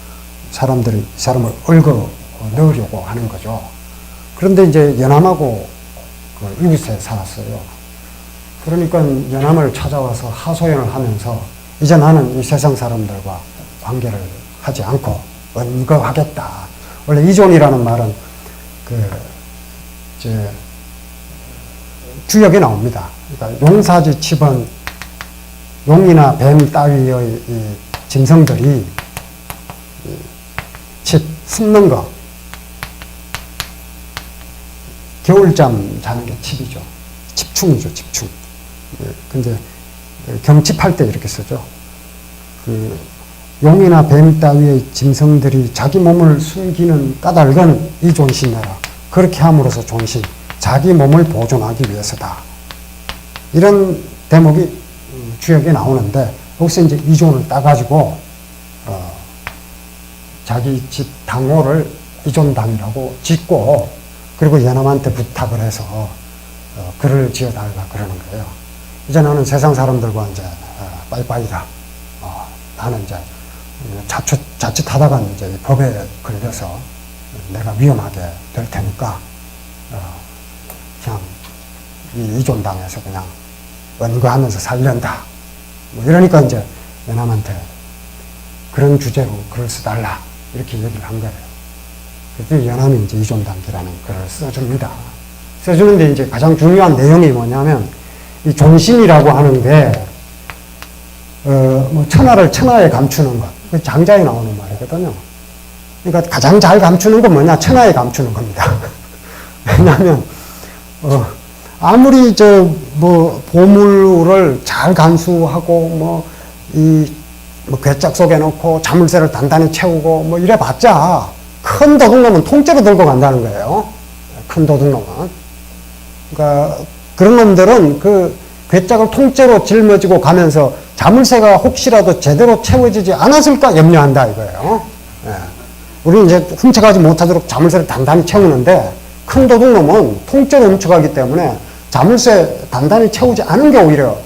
사람들이 이 사람을 얽어 넣으려고 하는 거죠. 그런데 이제 연암하고 이웃에 살았어요. 그러니까 연암을 찾아와서 하소연을 하면서 이제 나는 이 세상 사람들과 관계를 하지 않고 은거하겠다. 원래 이존이라는 말은 주역에 나옵니다. 그러니까 용사지 칩은 용이나 뱀 따위의 이 짐승들이 칩 숨는 거, 겨울잠 자는 게 칩이죠. 칩충이죠, 칩충. 근데 경칩할 때 이렇게 쓰죠. 용이나 뱀 따위의 짐승들이 자기 몸을 숨기는 까닭은 이 존신이라. 그렇게 함으로써 존신, 자기 몸을 보존하기 위해서다. 이런 대목이 주역이 나오는데 여기서 이제 이존을 따가지고 자기 집 당호를 이존당이라고 짓고 그리고 연암한테 부탁을 해서 글을 지어달라 그러는 거예요. 이제 나는 세상 사람들과 이제 빠이빠이다. 나는 이제 자칫하다가 이제 법에 걸려서 내가 위험하게 될 테니까 그냥 이 이존당에서 그냥 원고하면서 살련다. 뭐 이러니까 이제 연암한테 그런 주제로 글을 써달라 이렇게 얘기를 한 거예요. 그때 연암이 이제 이존당기라는 글을 써줍니다. 써주는데 이제 가장 중요한 내용이 뭐냐면 이 존심이라고 하는 게 뭐 천하를 천하에 감추는 것. 그 장자에 나오는 말이거든요. 그러니까 가장 잘 감추는 건 뭐냐? 천하에 감추는 겁니다. 왜냐하면 아무리 뭐 보물을 잘 간수하고 뭐 괴짝 속에 넣고 자물쇠를 단단히 채우고 뭐 이래봤자 큰 도둑놈은 통째로 들고 간다는 거예요. 큰 도둑놈은. 그러니까 그런 놈들은 그 괴짝을 통째로 짊어지고 가면서 자물쇠가 혹시라도 제대로 채워지지 않았을까 염려한다 이거예요. 예. 우리는 이제 훔쳐가지 못하도록 자물쇠를 단단히 채우는데 큰 도둑놈은 통째로 훔쳐가기 때문에 자물쇠 단단히 채우지 않은 게 오히려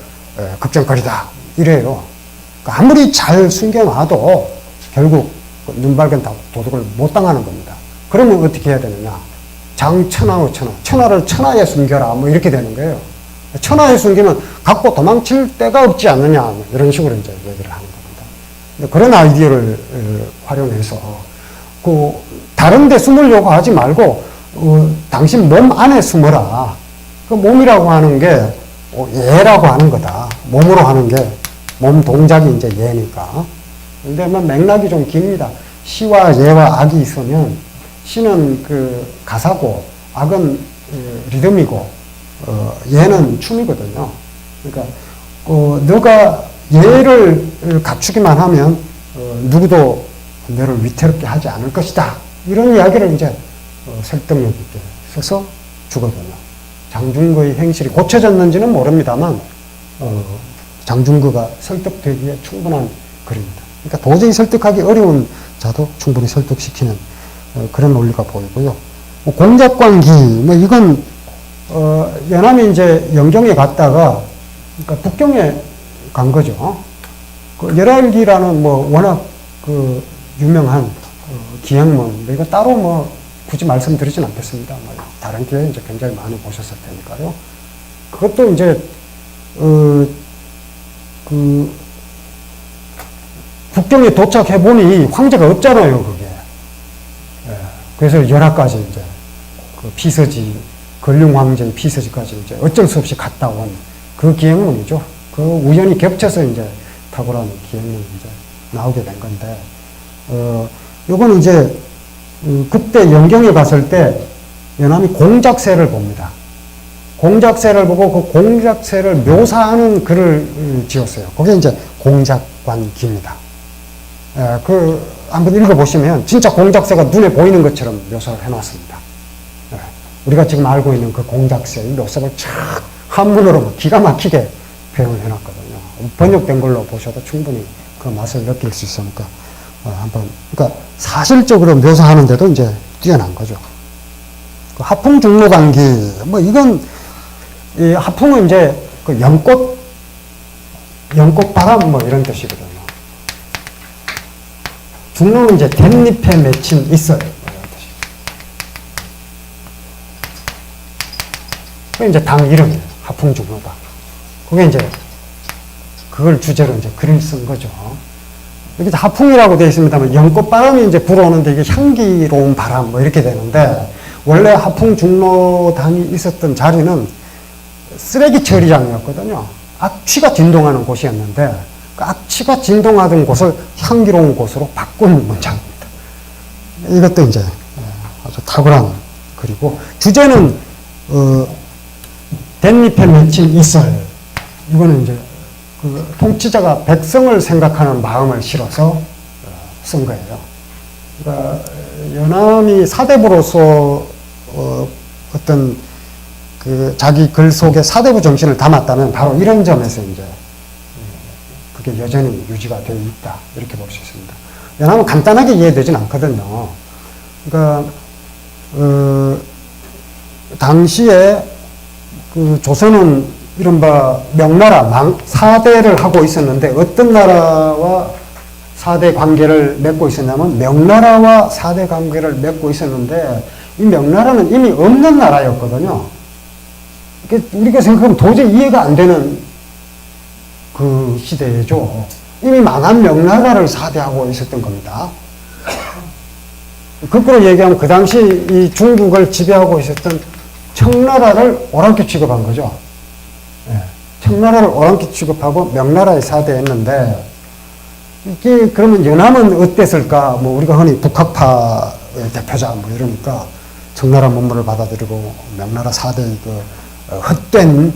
걱정거리다 이래요. 그러니까 아무리 잘 숨겨놔도 결국 눈발견 도둑을 못 당하는 겁니다. 그러면 어떻게 해야 되느냐? 장천하의 천하, 천하를 천하에 숨겨라 뭐 이렇게 되는 거예요. 천하에 숨기면 갖고 도망칠 데가 없지 않느냐 뭐 이런 식으로 이제 얘기를 하는 겁니다. 그런 아이디어를 활용해서 다른 데 숨으려고 하지 말고 당신 몸 안에 숨어라. 그 몸이라고 하는 게 예라고 하는 거다. 몸으로 하는 게 몸 동작이 이제 예니까. 근데 맥락이 좀 깁니다. 시와 예와 악이 있으면 시는 그 가사고 악은 리듬이고 예는 춤이거든요. 그러니까 너가 예를 갖추기만 하면 누구도 너를 위태롭게 하지 않을 것이다. 이런 이야기를 이제 설득력 있게 써서 주거든요. 장중거의 행실이 고쳐졌는지는 모릅니다만 장중거가 설득되기에 충분한 글입니다. 그러니까 도저히 설득하기 어려운 자도 충분히 설득시키는 그런 논리가 보이고요. 공작관기 이건 연암이 이제 영경에 갔다가 그러니까 북경에 간 거죠. 그 열알기라는 워낙 그 유명한 기행문 이거 따로 굳이 말씀드리진 않겠습니다. 다른 기회에 이제 굉장히 많이 보셨을 테니까요. 그것도 이제 그 북경에 도착해 보니 황제가 없잖아요, 그게. 예. 그래서 열하까지 이제 그 피서지 걸륭 황제의 피서지까지 이제 어쩔 수 없이 갔다 온 그 기행문이죠. 그 우연히 겹쳐서 이제 탁월한 기행문이 이제 나오게 된 건데, 요거는 이제 그때 영경에 갔을 때 연암이 공작새를 봅니다. 공작새를 보고 그 공작새를 묘사하는 글을 지었어요. 그게 이제 공작관기입니다. 한번 읽어보시면 진짜 공작새가 눈에 보이는 것처럼 묘사를 해놨습니다. 우리가 지금 알고 있는 그 공작새의 묘사를 쫙 한문으로 기가 막히게 표현을 해놨거든요. 번역된 걸로 보셔도 충분히 그 맛을 느낄 수 있으니까 그러니까 사실적으로 묘사하는데도 이제 뛰어난 거죠. 그 하풍중로관기 이건 이 하풍은 이제 그 연꽃바람 이런 뜻이거든요. 중로는 이제 댄잎에 맺힌 있어요. 이런 뜻이에요. 그게 이제 당 이름이에요. 하풍중로다. 그게 이제 그걸 주제로 이제 글을 쓴 거죠. 여기 하풍이라고 되어 있습니다만 연꽃바람이 이제 불어오는데 이게 향기로운 바람 이렇게 되는데 원래 하풍중로당이 있었던 자리는 쓰레기 처리장이었거든요. 악취가 진동하는 곳이었는데 그 악취가 진동하던 곳을 향기로운 곳으로 바꾼 문장입니다. 이것도 이제 아주 탁월한 글이고 주제는 댄잎에 맺힌 이설. 이거는 이제 그 통치자가 백성을 생각하는 마음을 실어서 쓴 거예요. 그러니까 연암이 사대부로서 어떤 그 자기 글 속에 사대부 정신을 담았다면 바로 이런 점에서 이제 그게 여전히 유지가 되어 있다. 이렇게 볼 수 있습니다. 연합은 간단하게 이해되진 않거든요. 그러니까, 당시에 그 조선은 이른바 명나라 4대를 하고 있었는데 어떤 나라와 4대 관계를 맺고 있었냐면 명나라와 4대 관계를 맺고 있었는데 이 명나라는 이미 없는 나라였거든요. 우리가 생각하면 도저히 이해가 안 되는 그 시대죠. 이미 망한 명나라를 4대하고 있었던 겁니다. 거꾸로 얘기하면 그 당시 이 중국을 지배하고 있었던 청나라를 오랑캐 취급한 거죠. 청나라를 오랑캐 취급하고 명나라의 4대였는데 이게 그러면 연함은 어땠을까? 뭐 우리가 흔히 북학파의 대표자 뭐 이러니까 청나라 문물을 받아들이고 명나라 4대의 그 헛된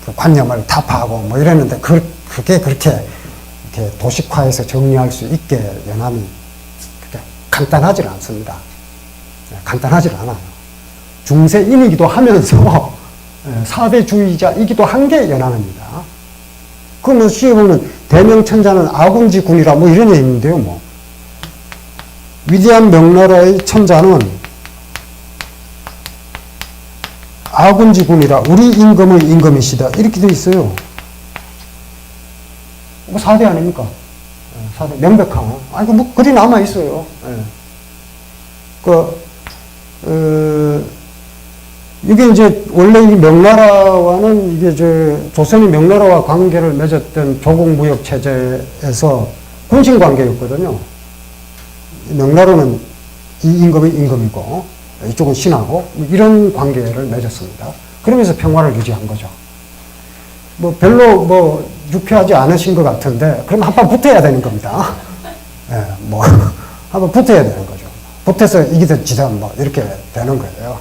그 관념을 타파하고 뭐 이랬는데 그게 그렇게 이렇게 도식화해서 정리할 수 있게 연함이 그렇게 간단하지 않습니다. 간단하지 않아요. 중세인이기도 하면서 4대주의자이기도 한 게 연함입니다. 그러면 시에 보면 대명천자는 아군지군이라 뭐 이런 얘기인데요. 뭐 위대한 명나라의 천자는 아군지군이라 우리 임금의 임금이시다. 이렇게 되어 있어요. 뭐 4대 아닙니까? 4대 명백한. 아니 뭐 글이 남아 있어요. 이게 이제 원래 이 명나라와는 이게 조선이 명나라와 관계를 맺었던 조국무역 체제에서 군신 관계였거든요. 명나라는 이 임금이 임금이고 이쪽은 신하고 이런 관계를 맺었습니다. 그러면서 평화를 유지한 거죠. 뭐 별로 뭐 유쾌하지 않으신 것 같은데 그럼 한판 붙어야 되는 겁니다. 뭐 한번 붙어야 되는 거죠. 붙어서 이기든 지든 뭐 이렇게 되는 거예요.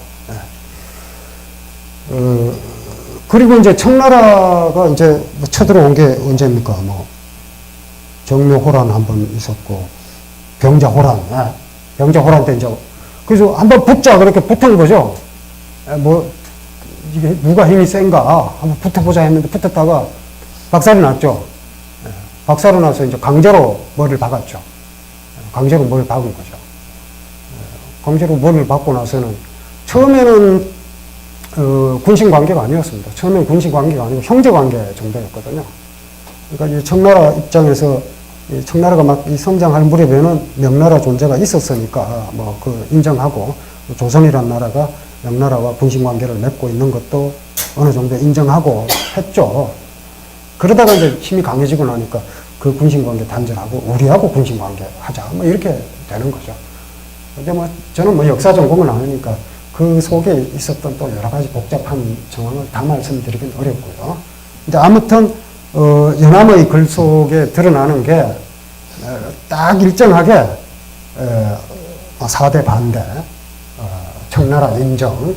그리고 이제 청나라가 이제 뭐 쳐들어온 게 언제입니까? 뭐 정묘호란 한번 있었고 병자호란, 병자호란 때 이제 그래서 한번 붙자 그렇게 붙은 거죠. 뭐 이게 누가 힘이 센가 한번 붙어보자 했는데 붙었다가 박살이 났죠. 박살이 나서 이제 강제로 머리를 박았죠. 강제로 머리를 박은 거죠. 강제로 머리를 박고 나서는 처음에는 군신 관계가 아니었습니다. 처음엔 군신 관계가 아니고 형제 관계 정도였거든요. 그러니까 이 청나라 입장에서 이 청나라가 막 이 성장할 무렵에는 명나라 존재가 있었으니까 뭐 그 인정하고 조선이란 나라가 명나라와 군신 관계를 맺고 있는 것도 어느 정도 인정하고 했죠. 그러다가 이제 힘이 강해지고 나니까 그 군신 관계 단절하고 우리하고 군신 관계 하자 뭐 이렇게 되는 거죠. 근데 뭐 저는 뭐 역사 전공은 아니니까 그 속에 있었던 또 여러 가지 복잡한 정황을 다 말씀드리긴 어렵고요. 근데 아무튼, 연함의 글 속에 드러나는 게, 딱 일정하게, 4대 반대, 청나라 인정,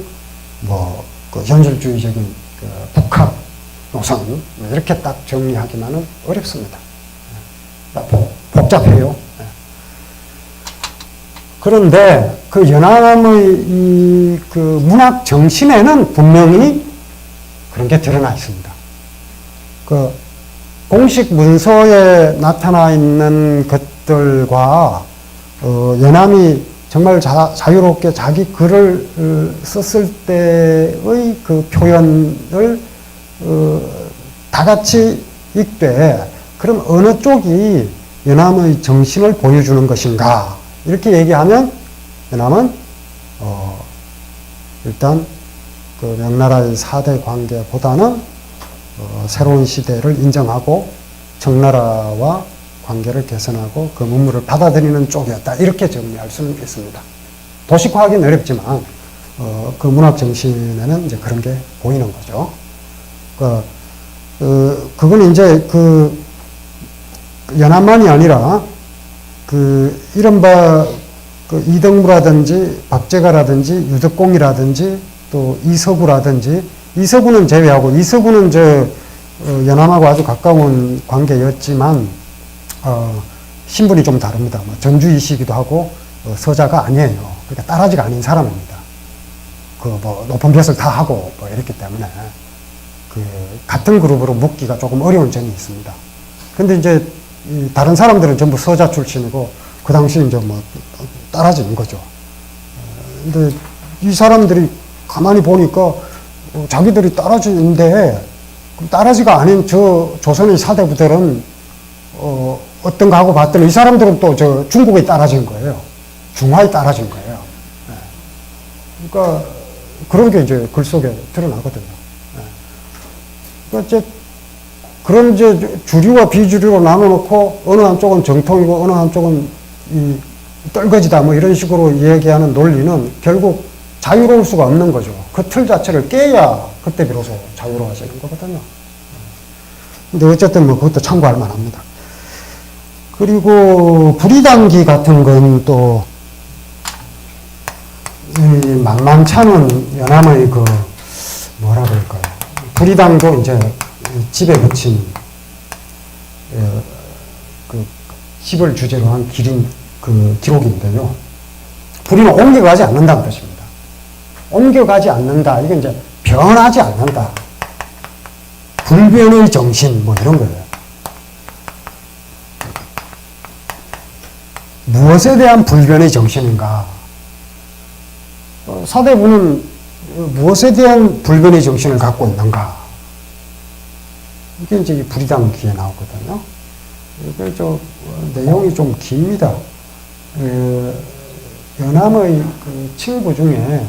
뭐, 그 현실주의적인 그 북학 노선, 뭐 이렇게 딱 정리하기만은 어렵습니다. 복잡해요. 그런데 그 연함의 그 문학 정신에는 분명히 그런 게 드러나 있습니다. 그 공식 문서에 나타나 있는 것들과 연함이 정말 자유롭게 자기 글을 썼을 때의 그 표현을 다 같이 읽되 그럼 어느 쪽이 연함의 정신을 보여주는 것인가? 이렇게 얘기하면 연함은 일단 그 명나라의 4대 관계보다는 새로운 시대를 인정하고 청나라와 관계를 개선하고 그 문물을 받아들이는 쪽이었다. 이렇게 정리할 수는 있습니다. 도식화하기는 어렵지만 그 문학 정신에는 이제 그런 게 보이는 거죠. 그건 이제 그 연함만이 아니라 그 이른바 그 이덕무라든지 박제가라든지 유덕공이라든지 또 이서구라든지 이서구는 제외하고 이서구는 연함하고 아주 가까운 관계였지만 신분이 좀 다릅니다. 뭐 전주이시기도 하고 서자가 아니에요. 그러니까 딸아지가 아닌 사람입니다. 그 뭐 높은 벼슬 다 하고 뭐 이랬기 때문에 그 같은 그룹으로 묶기가 조금 어려운 점이 있습니다. 근데 이제 다른 사람들은 전부 서자 출신이고 그 당시 이제 뭐 따라진 거죠. 근데 이 사람들이 가만히 보니까 자기들이 따라지는데 따라지가 아닌 저 조선의 사대부들은 어떤가 하고 봤더니 이 사람들은 또 저 중국에 따라진 거예요. 중화에 따라진 거예요. 그러니까 그런 게 이제 글 속에 드러나거든요. 그러니까 이제 그런 이제 주류와 비주류로 나눠놓고 어느 한쪽은 정통이고 어느 한쪽은 이 떨거지다 뭐 이런 식으로 얘기하는 논리는 결국 자유로울 수가 없는 거죠. 그 틀 자체를 깨야 그때 비로소 자유로워지는 거거든요. 근데 어쨌든 뭐 그것도 참고할 만합니다. 그리고 불이당기 같은 건 또 만만찮은 연암의 그 뭐라 그럴까요? 불이당도 이제 집에 붙인 그 집을 주제로 한 그 기록인데요. 불이는 옮겨가지 않는다는 뜻입니다. 옮겨가지 않는다. 이게 이제 변하지 않는다. 불변의 정신 뭐 이런 거예요. 무엇에 대한 불변의 정신인가? 사대부는 무엇에 대한 불변의 정신을 갖고 있는가? 이게 이제 불이당기에 나오거든요. 이게 내용이 좀 깁니다. 연암의 그 친구 중에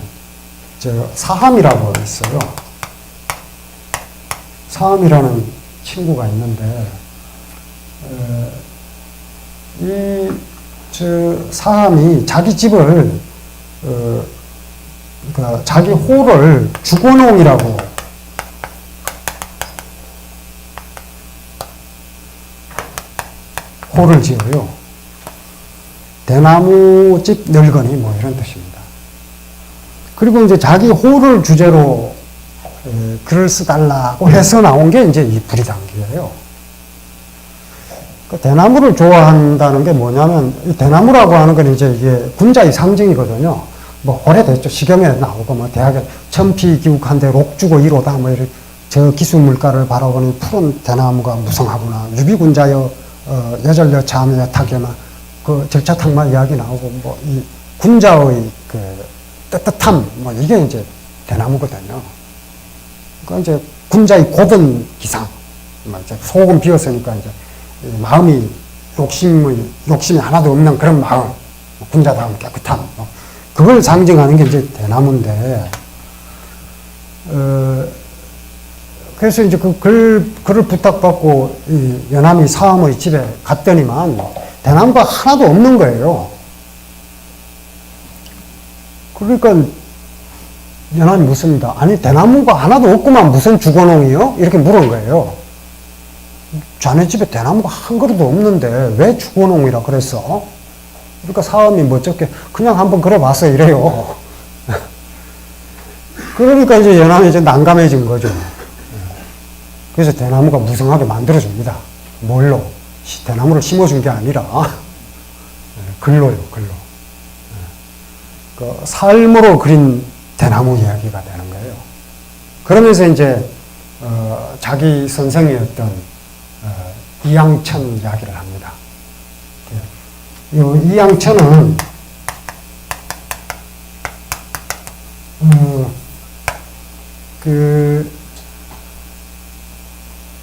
사함이라고 있어요. 사함이라는 친구가 있는데, 사함이 자기 집을, 그러니까 자기 호를 주거농이라고 호를 지어요. 대나무집 늙은이 뭐 이런 뜻입니다. 그리고 이제 자기 호를 주제로 글을 써달라고 해서 나온 게 이제 이 불이당기예요. 그 대나무를 좋아한다는 게 뭐냐면 이 대나무라고 하는 건 이제 이게 군자의 상징이거든요. 뭐 오래됐죠. 시경에 나오고 뭐 대학에 천피기욱한데 록주고 이로다 뭐 이런 저 기수물가를 바라보니 푸른 대나무가 무성하구나. 유비군자여 여절여 자매여 타견아 그 절차탕마 이야기 나오고 뭐 이 군자의 그 뜨뜻함 뭐 이게 이제 대나무거든요. 그 이제 군자의 고분 기상 뭐 이제 속은 비었으니까 이제 마음이 욕심이 하나도 없는 그런 마음 군자다움 깨끗함 뭐 그걸 상징하는 게 이제 대나무인데 그래서 이제 그 글을 부탁받고 이 연암이 사함의 집에 갔더니만 대나무가 하나도 없는 거예요. 그러니까 연암이 묻습니다. 아니 대나무가 하나도 없구만 무슨 주거농이요? 이렇게 물은 거예요. 자네 집에 대나무가 한 그루도 없는데 왜 주거농이라 그랬어? 그러니까 사함이 멋쩍게 그냥 한번 그려봤어 이래요. 그러니까 이제 연암이 이제 난감해진 거죠. 그래서 대나무가 무성하게 만들어줍니다. 뭘로? 대나무를 심어준 게 아니라 글로요, 글로. 그 삶으로 그린 대나무 이야기가 되는 거예요. 그러면서 이제 자기 선생이었던 이양천 이야기를 합니다. 이 이양천은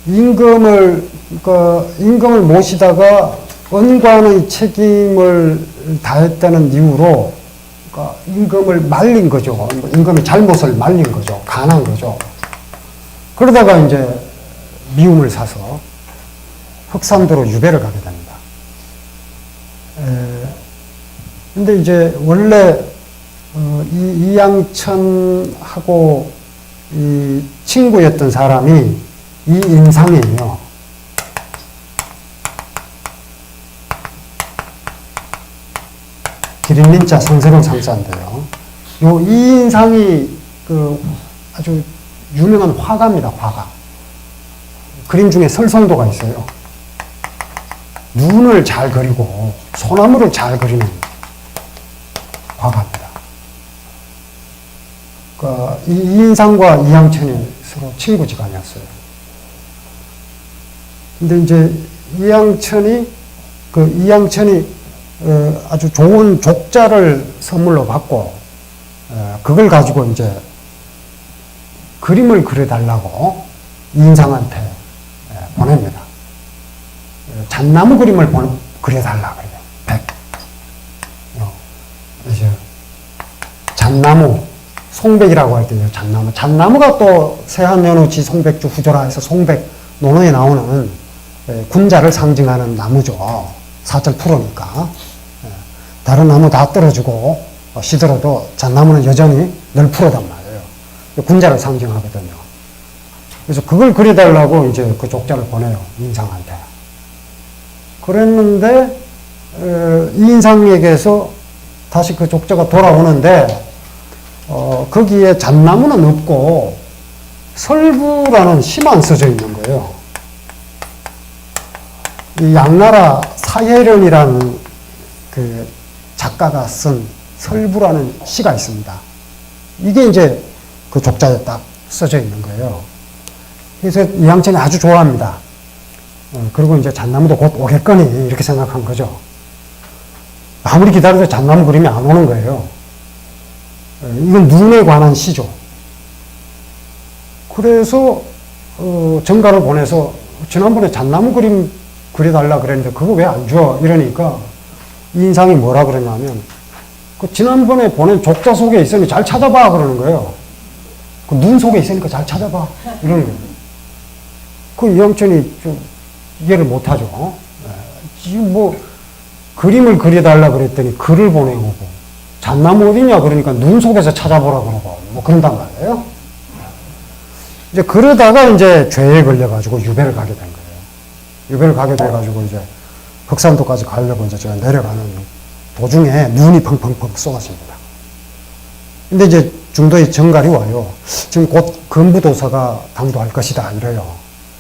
임금을 모시다가 언관의 책임을 다했다는 이유로 그러니까 임금을 말린 거죠. 임금의 잘못을 말린 거죠. 간한 거죠. 그러다가 이제 미움을 사서 흑산도로 유배를 가게 됩니다. 근데 이제 원래 이양천하고 이 친구였던 사람이 이인상이에요. 기린린자 상세로 상자인데요. 요 이인상이 그 아주 유명한 화가입니다. 화가. 그림 중에 설성도가 있어요. 눈을 잘 그리고 소나무를 잘 그리는 화가입니다. 그러니까 이 이인상과 이양천이 서로 친구지간이었어요. 근데 이제 이양천이 아주 좋은 족자를 선물로 받고 그걸 가지고 이제 그림을 그려달라고 이인상한테 보냅니다. 잣나무 그림을 그려달라 그래요. 이제 잣나무, 송백이라고 할 때요. 잣나무. 잣나무가 또 세한연우지 송백주 후조라 해서 송백 논어에 나오는 군자를 상징하는 나무죠. 사절 프로니까. 다른 나무 다 떨어지고 시들어도 잣나무는 여전히 늘 프로단 말이에요. 군자를 상징하거든요. 그래서 그걸 그려달라고 이제 그 족자를 보내요. 이인상한테. 그랬는데 이인상에게서 다시 그 족자가 돌아오는데 거기에 잣나무는 없고 설부라는 시만 써져 있는 거예요. 이 양나라 사혜련이라는 그 작가가 쓴 설부라는 시가 있습니다. 이게 이제 그 족자에 딱 써져 있는 거예요. 그래서 이양천이 아주 좋아합니다. 그리고 이제 잣나무도 곧 오겠거니 이렇게 생각한 거죠. 아무리 기다려도 잣나무 그림이 안 오는 거예요. 이건 눈에 관한 시죠. 그래서 정가를 보내서 지난번에 잣나무 그림 그려달라 그랬는데 그거 왜 안 줘? 이러니까 이인상이 뭐라 그러냐면 그 지난번에 보낸 족자 속에 있으니 잘 찾아봐 그러는 거예요. 그 눈 속에 있으니까 잘 찾아봐 이러는 거예요. 그 이영천이 좀 이해를 못하죠. 지금 뭐 그림을 그려달라 그랬더니 글을 보내고 잣나무 어디냐 그러니까 눈 속에서 찾아보라 그러고 뭐 그런단 말이에요. 이제 그러다가 이제 죄에 걸려가지고 유배를 가게 된 거예요. 유배를 가게 돼가지고 이제 흑산도까지 가려고 이제 제가 내려가는 도중에 눈이 펑펑펑 쏟아집니다. 근데 이제 중도에 정갈이 와요. 지금 곧 금부도사가 당도할 것이다 이래요.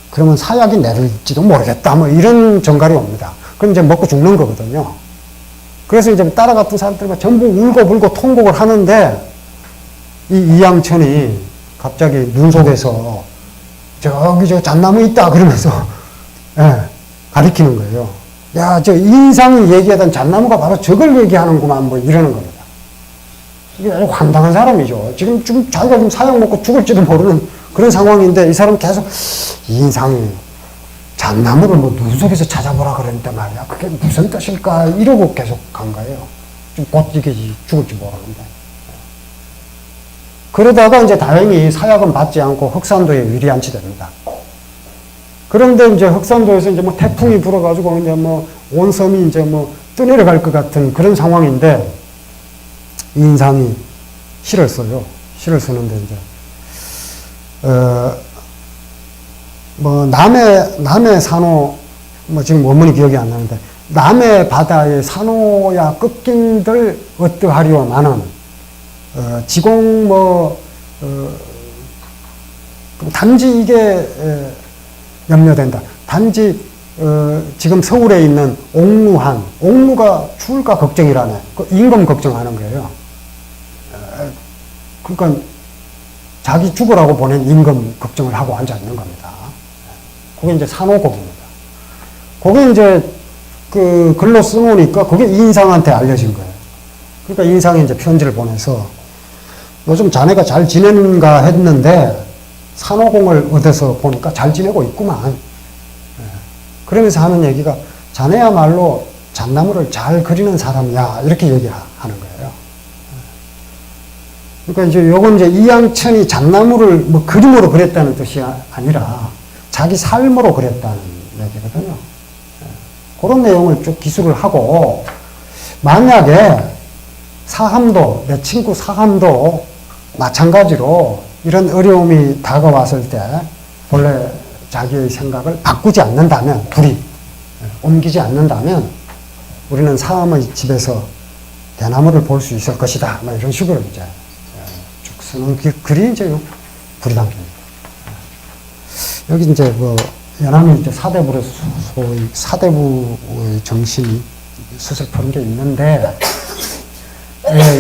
그러면 사약이 내릴지도 모르겠다 뭐 이런 정갈이 옵니다. 그럼 이제 먹고 죽는 거거든요. 그래서 이제 따라갔던 사람들만 전부 울고불고 통곡을 하는데 이 이양천이 갑자기 눈 속에서 저기 저 잣나무 있다 그러면서 가리키는 거예요. 야, 저 인상이 얘기하던 잣나무가 바로 저걸 얘기하는구만 뭐 이러는 겁니다. 이게 아주 황당한 사람이죠. 지금 자기가 지금 사약 먹고 죽을지도 모르는 그런 상황인데 이 사람 계속 인상이 잣나무를 뭐 눈 속에서 찾아보라 그랬는데 말이야. 그게 무슨 뜻일까? 이러고 계속 간 거예요. 좀 곧 이게 죽을지 모르는데. 그러다가 이제 다행히 사약은 받지 않고 흑산도에 위리안치됩니다. 그런데 이제 흑산도에서 이제 뭐 태풍이 불어가지고 이제 뭐 온 섬이 이제 뭐 떠내려갈 것 같은 그런 상황인데 이 인상이 시를 써요. 시를 쓰는데 이제 뭐 남해 산호 뭐 지금 원문이 기억이 안 나는데 남해 바다의 산호야 꺾인들 어떠하리오 나는 지공 단지 이게 염려된다. 단지 지금 서울에 있는 옥루가 추울까 걱정이라네. 그 임금 걱정하는 거예요. 그러니까 자기 죽으라고 보낸 임금 걱정을 하고 앉아 있는 겁니다. 그게 이제 산호곡입니다. 그게 이제 그 글로 써놓으니까 그게 인상한테 알려진 거예요. 그러니까 인상이 이제 편지를 보내서 요즘 자네가 잘 지내는가 했는데 산호공을 얻어서 보니까 잘 지내고 있구만. 그러면서 하는 얘기가 자네야말로 잣나무를 잘 그리는 사람이야. 이렇게 얘기하는 거예요. 그러니까 이제 요건 이제 이양천이 잣나무를 뭐 그림으로 그렸다는 뜻이 아니라 자기 삶으로 그렸다는 얘기거든요. 그런 내용을 쭉 기술을 하고 만약에 사함도 내 친구 사함도 마찬가지로 이런 어려움이 다가왔을 때 본래 자기의 생각을 바꾸지 않는다면 둘이 옮기지 않는다면 우리는 사함의 집에서 대나무를 볼 수 있을 것이다. 뭐 이런 식으로 이제 쭉 쓰는 글이 이제 불이담기입니다. 여기 이제 뭐 연암이 이제 사대부의 정신이 수습하는 게 있는데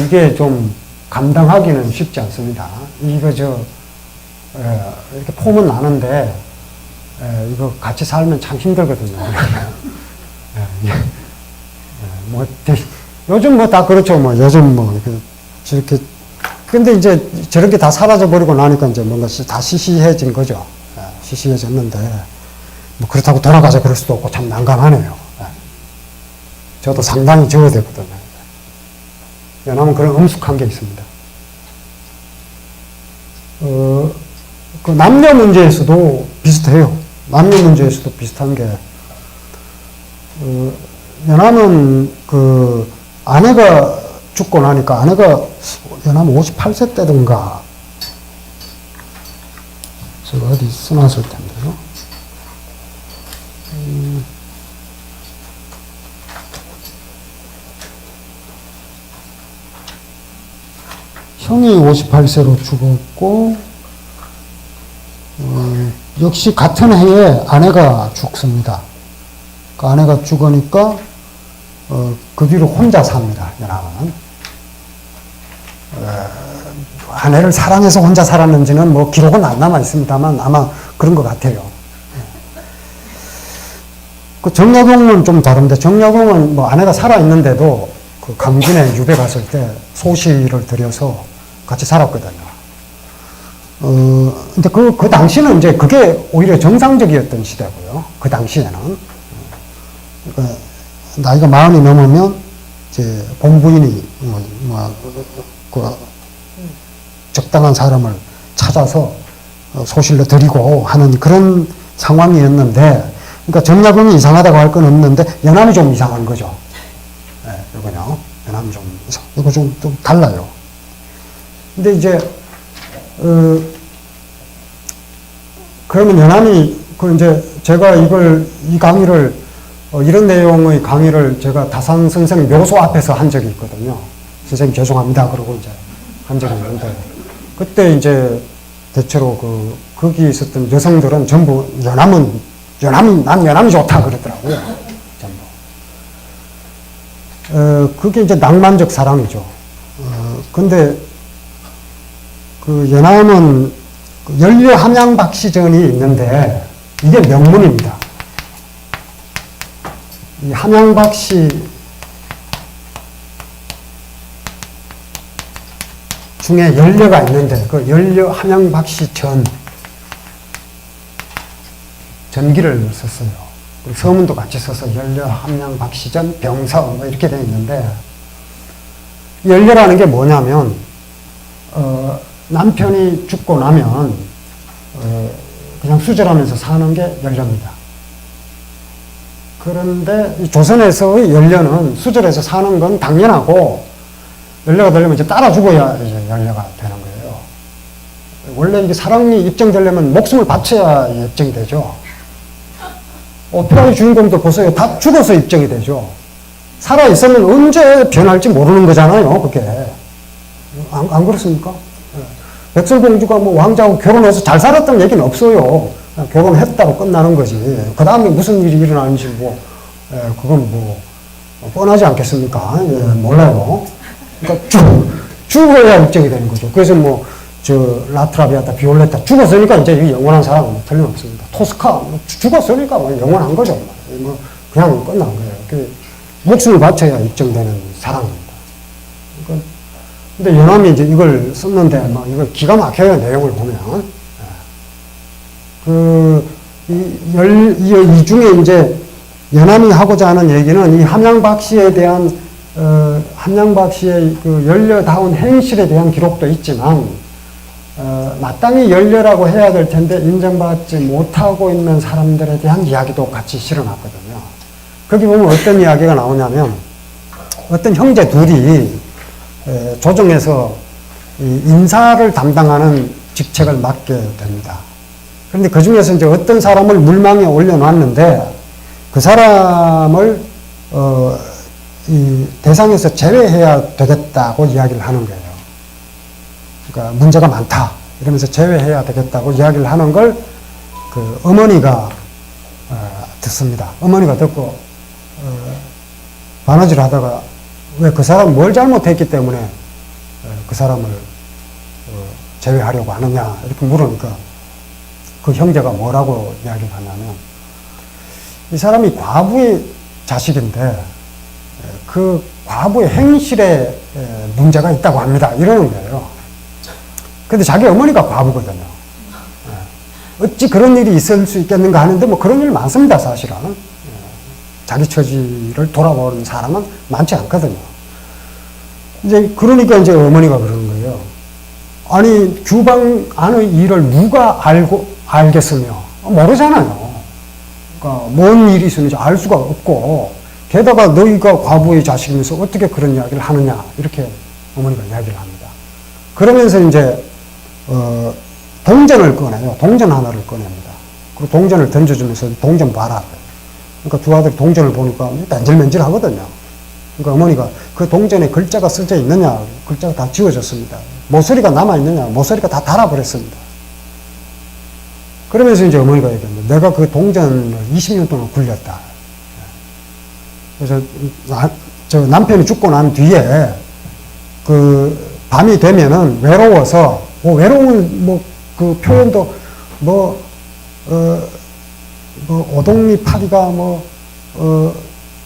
이게 좀 감당하기는 쉽지 않습니다. 이거 이렇게 폼은 나는데 이거 같이 살면 참 힘들거든요. 뭐, 요즘 뭐 다 그렇죠. 뭐, 요즘 뭐, 저렇게. 근데 이제 저렇게 다 사라져버리고 나니까 이제 뭔가 다 시시해진 거죠. 시시해졌는데, 뭐 그렇다고 돌아가자 그럴 수도 없고 참 난감하네요. 저도 상당히 저어되거든요. 왜냐하면 그런 엄숙한 게 있습니다. 그 남녀 문제에서도 비슷해요. 남녀 문제에서도 비슷한 게, 연하면 그 아내가 죽고 나니까 아내가 연하면 58세 때든가, 제가 어디 써놨을 텐데요. 형이 58세로 죽었고, 역시 같은 해에 아내가 죽습니다. 그 아내가 죽으니까, 그 뒤로 혼자 삽니다, 연하는. 아내를 사랑해서 혼자 살았는지는 뭐 기록은 안 남아 있습니다만 아마 그런 것 같아요. 그 정약용은 좀 다른데, 정약용은 뭐 아내가 살아있는데도 그 강진에 유배 갔을 때 소시를 들여서 같이 살았거든요. 근데 그 당시는 이제 그게 오히려 정상적이었던 시대고요. 그 당시에는. 그러니까 나이가 40이 넘으면 이제 본부인이 적당한 사람을 찾아서 소실로 드리고 하는 그런 상황이었는데, 그러니까 정약용이 이상하다고 할 건 없는데 연암이 좀 이상한 거죠. 이거요. 연암이 좀 이상. 이거 좀 달라요. 근데 이제 그러면 연암이 이제 제가 이 강의를 이런 내용의 강의를 제가 다산 선생 묘소 앞에서 한 적이 있거든요. 선생님 죄송합니다. 그러고 이제 한 적이 있는데, 그때 이제 대체로 거기 있었던 여성들은 전부 난 연암이 좋다 그러더라고요. 전부. 그게 이제 낭만적 사랑이죠. 근데 그 연암은 연료 함양 박시전이 있는데 이게 명문입니다. 이 함양 박시 중에 연료가 있는데 그 연료 함양 박시 전기를 썼어요. 서문도 같이 써서 연료 함양 박시전 병서 뭐 이렇게 되어 있는데, 연료라는 게 뭐냐면 남편이 죽고 나면 그냥 수절하면서 사는 게 연료입니다. 그런데 조선에서의 연료는 수절해서 사는 건 당연하고, 연료가 되려면 이제 따라 죽어야 이제 연료가 되는 거예요. 원래 이제 사랑이 입증되려면 목숨을 바쳐야 입증이 되죠. 오페라의 주인공도 보세요. 다 죽어서 입증이 되죠. 살아있으면 언제 변할지 모르는 거잖아요, 그게. 안 그렇습니까? 백설공주가 뭐 왕자하고 결혼해서 잘 살았다는 얘기는 없어요. 결혼했다고 끝나는 거지. 그 다음에 무슨 일이 일어나는지 그건 뭐, 뻔하지 않겠습니까? 몰라요. 그러니까 죽어야 입증이 되는 거죠. 그래서 라트라비아타, 비올레타 죽었으니까 이제 이 영원한 사랑은 틀림없습니다. 토스카 죽었으니까 영원한 거죠. 그냥 끝난 거예요. 목숨을 바쳐야 입증되는 사랑입니다. 그러니까 근데 연암이 이제 이걸 썼는데, 이거 기가 막혀요, 내용을 보면. 이 중에 이제 연암이 하고자 하는 얘기는 이 함양박씨에 대한, 함양박씨의 그 연료다운 행실에 대한 기록도 있지만, 마땅히 연료라고 해야 될 텐데 인정받지 못하고 있는 사람들에 대한 이야기도 같이 실어놨거든요. 거기 보면 어떤 이야기가 나오냐면, 어떤 형제 둘이 조정에서 인사를 담당하는 직책을 맡게 됩니다. 그런데 그 중에서 이제 어떤 사람을 물망에 올려놨는데 그 사람을 이 대상에서 제외해야 되겠다고 이야기를 하는 거예요. 그러니까 문제가 많다 이러면서 제외해야 되겠다고 이야기를 하는 걸 그 어머니가 듣습니다. 어머니가 듣고 바느질 하다가 왜 그 사람 뭘 잘못했기 때문에 그 사람을 제외하려고 하느냐 이렇게 물으니까 그 형제가 뭐라고 이야기를 하냐면, 이 사람이 과부의 자식인데 그 과부의 행실에 문제가 있다고 합니다. 이러는 거예요. 근데 자기 어머니가 과부거든요. 어찌 그런 일이 있을 수 있겠는가 하는데 뭐 그런 일 많습니다, 사실은. 자기 처지를 돌아보는 사람은 많지 않거든요. 이제 그러니까 이제 어머니가 그러는 거예요. 아니, 주방 안의 일을 누가 알겠으며 모르잖아요. 그러니까 뭔 일이 있었는지 알 수가 없고, 게다가 너희가 과부의 자식이면서 어떻게 그런 이야기를 하느냐, 이렇게 어머니가 이야기를 합니다. 그러면서 이제 동전을 꺼내요. 동전 하나를 꺼냅니다. 그리고 동전을 던져주면서 동전 봐라. 그러니까 두 아들이 동전을 보니까 맨질맨질 하거든요. 그러니까 어머니가 그 동전에 글자가 써져 있느냐, 글자가 다 지워졌습니다. 모서리가 남아있느냐, 모서리가 다 닳아버렸습니다. 그러면서 이제 어머니가 얘기합니다. 내가 그 동전을 20년 동안 굴렸다. 그래서 저 남편이 죽고 난 뒤에 그 밤이 되면은 외로워서, 외로운 뭐 그 표현도 오동리 파리가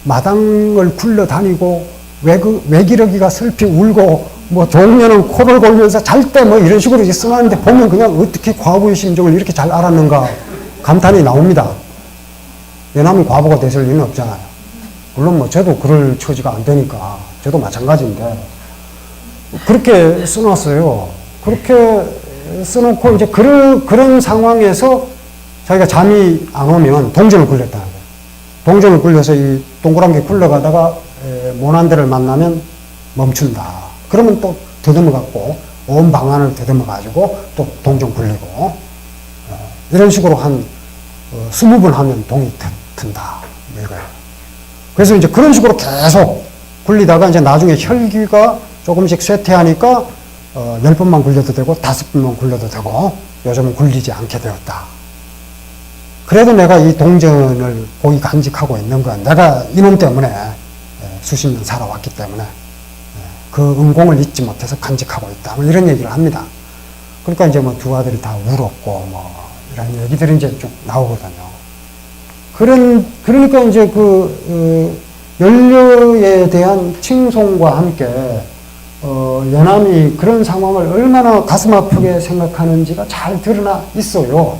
마당을 굴러다니고 외기러기가 슬피 울고 종려는 코를 골면서 잘 때 이런 식으로 써놨는데 보면 그냥 어떻게 과부의 심정을 이렇게 잘 알았는가 감탄이 나옵니다. 왜냐하면 과부가 됐을 리는 없잖아요. 물론 저도 그럴 처지가 안 되니까 저도 마찬가지인데 그렇게 써놨어요. 그렇게 써놓고 이제 그런 상황에서 자기가 잠이 안 오면 동전을 굴렸다는 거예요. 동전을 굴려서 이 동그란 게 굴러가다가 모난 데를 만나면 멈춘다. 그러면 또 더듬어 갖고 온 방안을 더듬어 가지고 또 동전 굴리고 이런 식으로 한 20번 하면 동이 튼다. 이거예요. 그래서 이제 그런 식으로 계속 굴리다가 이제 나중에 혈기가 조금씩 쇠퇴하니까 10번만 굴려도 되고 5번만 굴려도 되고 요즘은 굴리지 않게 되었다. 그래도 내가 이 동전을 고이 간직하고 있는 건 내가 이놈 때문에 수십 년 살아왔기 때문에 그 은공을 잊지 못해서 간직하고 있다. 이런 얘기를 합니다. 그러니까 이제 두 아들이 다 울었고 이런 얘기들이 이제 쭉 나오거든요. 그러니까 이제 연료에 대한 칭송과 함께 연암이 그런 상황을 얼마나 가슴 아프게 생각하는지가 잘 드러나 있어요.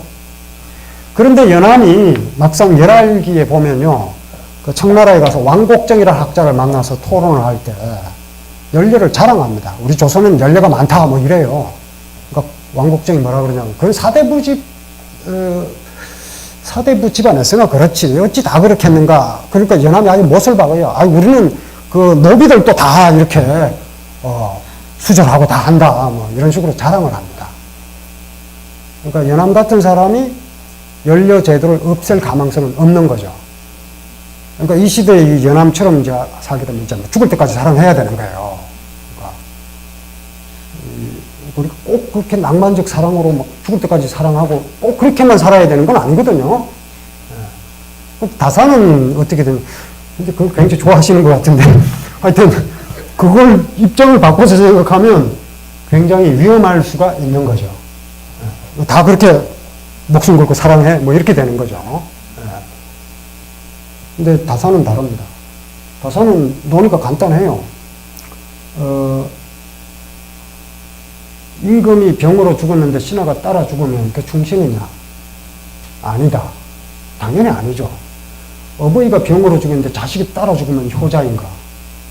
그런데 연암이 막상 열알기에 보면요, 그 청나라에 가서 왕곡정이라는 학자를 만나서 토론을 할 때 연료를 자랑합니다. 우리 조선은 연료가 많다 이래요. 그러니까 왕곡정이 뭐라 그러냐면 그건 사대부 집안에서가 그렇지 어찌 다 그렇겠는가. 그러니까 연암이 아주 못을 박아요. 우리는 그 노비들도 다 이렇게 수절하고 다 한다. 이런 식으로 자랑을 합니다. 그러니까 연암 같은 사람이 연료 제도를 없앨 가망성은 없는 거죠. 그러니까 이 시대에 이 연암처럼 이제 살게 되면 이제 죽을 때까지 사랑해야 되는 거예요. 그러니까 꼭 그렇게 낭만적 사랑으로 죽을 때까지 사랑하고 꼭 그렇게만 살아야 되는 건 아니거든요. 다사는 어떻게든, 근데 그걸 굉장히 좋아하시는 것 같은데. 하여튼, 그걸 입장을 바꿔서 생각하면 굉장히 위험할 수가 있는 거죠. 다 그렇게 목숨 걸고 사랑해? 이렇게 되는 거죠. 근데 다사는 다릅니다. 다사는 노니까 간단해요. 임금이 병으로 죽었는데 신하가 따라 죽으면 그 충신이냐? 아니다. 당연히 아니죠. 어버이가 병으로 죽었는데 자식이 따라 죽으면 효자인가?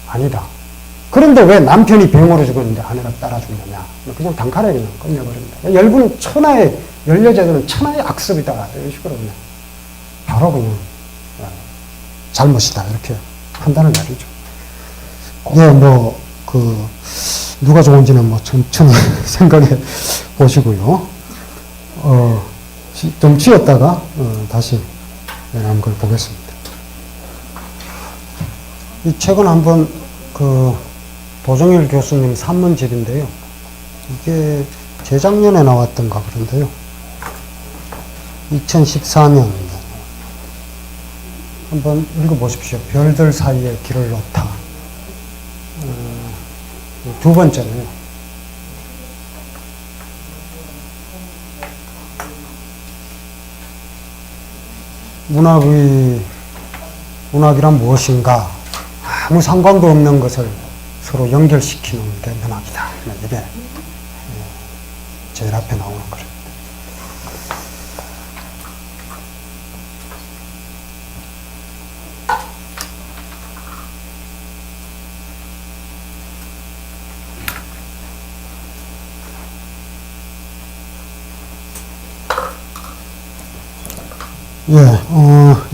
아니다. 그런데 왜 남편이 병으로 죽었는데 아내가 따라 죽느냐? 그냥 단칼에 그냥 끝내버립니다. 열부는 천하의, 연료제도는 천하의 악습이다. 이런 식으로 그냥 바로 그냥 잘못이다. 이렇게 판단을 내리죠. 누가 좋은지는 천천히 생각해 보시고요. 좀 쉬었다가 다시 연암 걸 보겠습니다. 최근 한번 도정일 교수님 산문집인데요. 이게 재작년에 나왔던가 그런데요. 2014년 한번 읽어보십시오. 별들 사이에 길을 놓다. 두 번째는요. 문학이란 무엇인가? 아무 상관도 없는 것을 서로 연결시키는 게 문학이다. 이게 제일 앞에 나오는 거죠.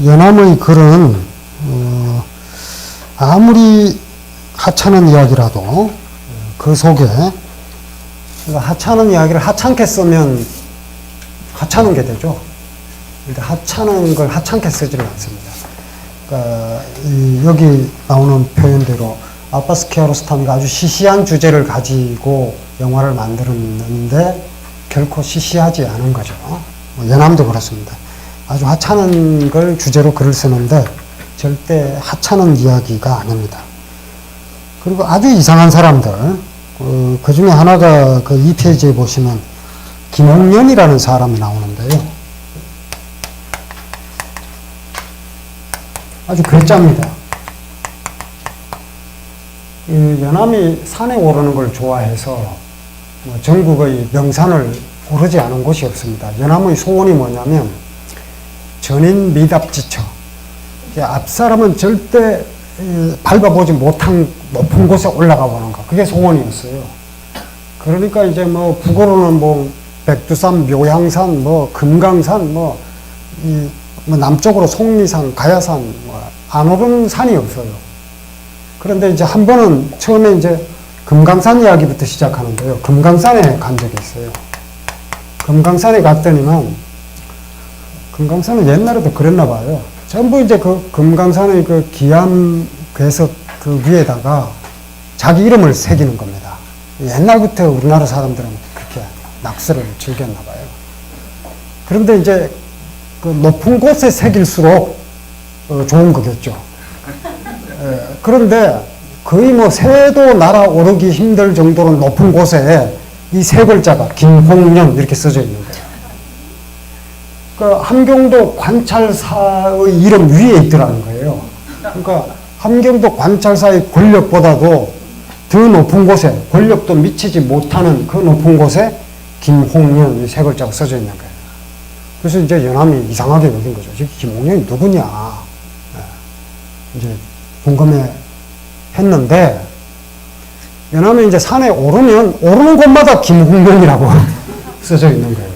연암의 글은 아무리 하찮은 이야기라도 그 속에 하찮은 이야기를 하찮게 쓰면 하찮은 게 되죠. 근데 하찮은 걸 하찮게 쓰지는 않습니다. 그러니까 여기 나오는 표현대로 아바스 키아로스타미가 아주 시시한 주제를 가지고 영화를 만들었는데 결코 시시하지 않은 거죠. 연암도 그렇습니다. 아주 하찮은 걸 주제로 글을 쓰는데 절대 하찮은 이야기가 아닙니다. 그리고 아주 이상한 사람들, 그 중에 하나가 그 2페이지에 보시면 김홍련이라는 사람이 나오는데요. 아주 괴짜입니다. 연암이 산에 오르는 걸 좋아해서 전국의 명산을 오르지 않은 곳이 없습니다. 연암의 소원이 뭐냐면 전인 미답지처. 앞사람은 절대 밟아보지 못한 높은 곳에 올라가 보는 거. 그게 소원이었어요. 그러니까 이제 북으로는 백두산, 묘향산, 금강산, 남쪽으로 속리산, 가야산, 안 오른 산이 없어요. 그런데 이제 한 번은 처음에 이제 금강산 이야기부터 시작하는데요. 금강산에 간 적이 있어요. 금강산에 갔더니만 금강산은 옛날에도 그랬나 봐요. 전부 이제 그 금강산의 그 기암 괴석 그 위에다가 자기 이름을 새기는 겁니다. 옛날부터 우리나라 사람들은 그렇게 낙서를 즐겼나 봐요. 그런데 이제 그 높은 곳에 새길수록 좋은 거겠죠. 그런데 거의 새도 날아오르기 힘들 정도로 높은 곳에 이 세 글자가 김홍련 이렇게 써져 있는 거예요. 그 함경도 관찰사의 이름 위에 있더라는 거예요. 그러니까 함경도 관찰사의 권력보다도 더 높은 곳에, 권력도 미치지 못하는 그 높은 곳에 김홍련 이 세 글자가 써져 있는 거예요. 그래서 이제 연암이 이상하게 여긴 거죠. 김홍련이 누구냐 이제 궁금해 했는데, 연암이 이제 산에 오르면 오르는 곳마다 김홍련이라고 써져 있는 거예요.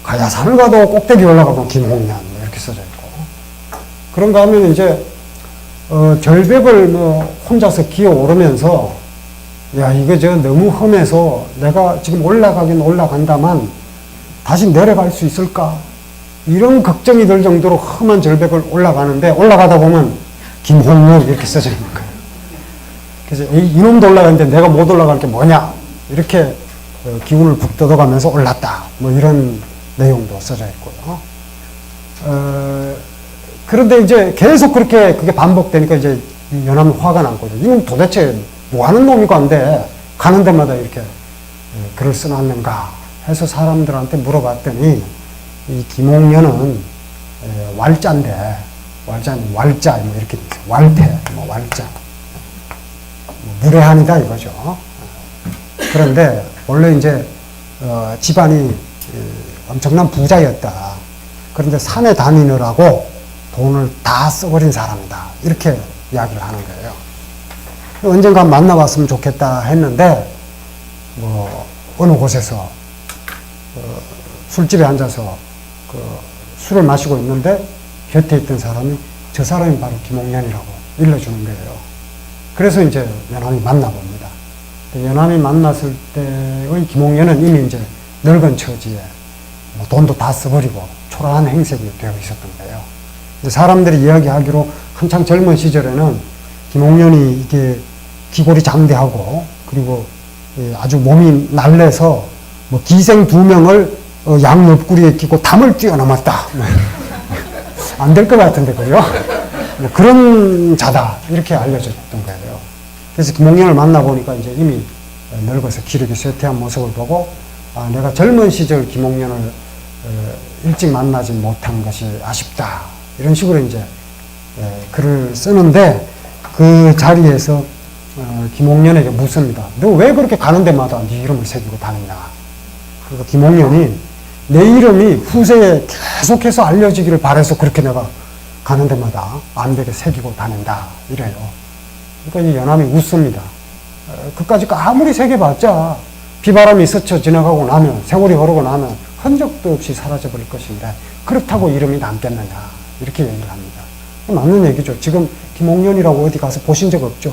가야산을 가도 꼭대기 올라가면 김홍련 이렇게 써져 있고, 그런가 하면 이제 절벽을 혼자서 기어 오르면서 야 이거 너무 험해서 내가 지금 올라가긴 올라간다만 다시 내려갈 수 있을까 이런 걱정이 들 정도로 험한 절벽을 올라가는데, 올라가다 보면 김홍련 이렇게 써져 있는 거예요. 그래서 이놈도 올라가는데 내가 못 올라갈 게 뭐냐 이렇게 기운을 북돋아가면서 올랐다 이런 내용도 써져 있고요. 그런데 이제 계속 그게 반복되니까 이제 연암이 화가 난 거죠. 이건 도대체 뭐 하는 놈이고 한데 가는 데마다 이렇게 글을 써놨는가 해서 사람들한테 물어봤더니 이 김홍련은 왈자인데, 왈자 이렇게 돼 있어요. 왈태, 왈자. 무례한이다 이거죠. 그런데 원래 이제 집안이 엄청난 부자였다. 그런데 산에 다니느라고 돈을 다 써버린 사람이다. 이렇게 이야기를 하는 거예요. 언젠가 만나봤으면 좋겠다 했는데 어느 곳에서 술집에 앉아서 술을 마시고 있는데 곁에 있던 사람이 저 사람이 바로 김홍련이라고 일러주는 거예요. 그래서 이제 연암이 만나봅니다. 연암이 만났을 때의 김홍련은 이미 이제 늙은 처지에 돈도 다 써버리고 초라한 행색이 되어 있었던 거예요. 이제 사람들이 이야기하기로 한창 젊은 시절에는 김홍련이 이게 기골이 장대하고 그리고 아주 몸이 날래서 기생 2명을 양 옆구리에 끼고 담을 뛰어넘었다. 안 될 것 같은데 그래요? 그런 자다 이렇게 알려졌던 거예요. 그래서 김홍련을 만나보니까 이제 이미 늙어서 기력이 쇠퇴한 모습을 보고 내가 젊은 시절 김홍련을 일찍 만나지 못한 것이 아쉽다. 이런 식으로 이제 글을 쓰는데 그 자리에서 김홍련에게 묻습니다. 너 왜 그렇게 가는 데마다 네 이름을 새기고 다니냐. 그리고 김홍련이 내 이름이 후세에 계속해서 알려지기를 바라서 그렇게 내가 가는 데마다 암벽에 새기고 다닌다. 이래요. 그러니까 이 연암이 웃습니다. 그까짓 거 아무리 새겨봤자 비바람이 스쳐 지나가고 나면, 세월이 흐르고 나면 흔적도 없이 사라져버릴 것인데 그렇다고 이름이 남겠느냐. 이렇게 얘기를 합니다. 맞는 얘기죠. 지금 김홍련이라고 어디 가서 보신 적 없죠.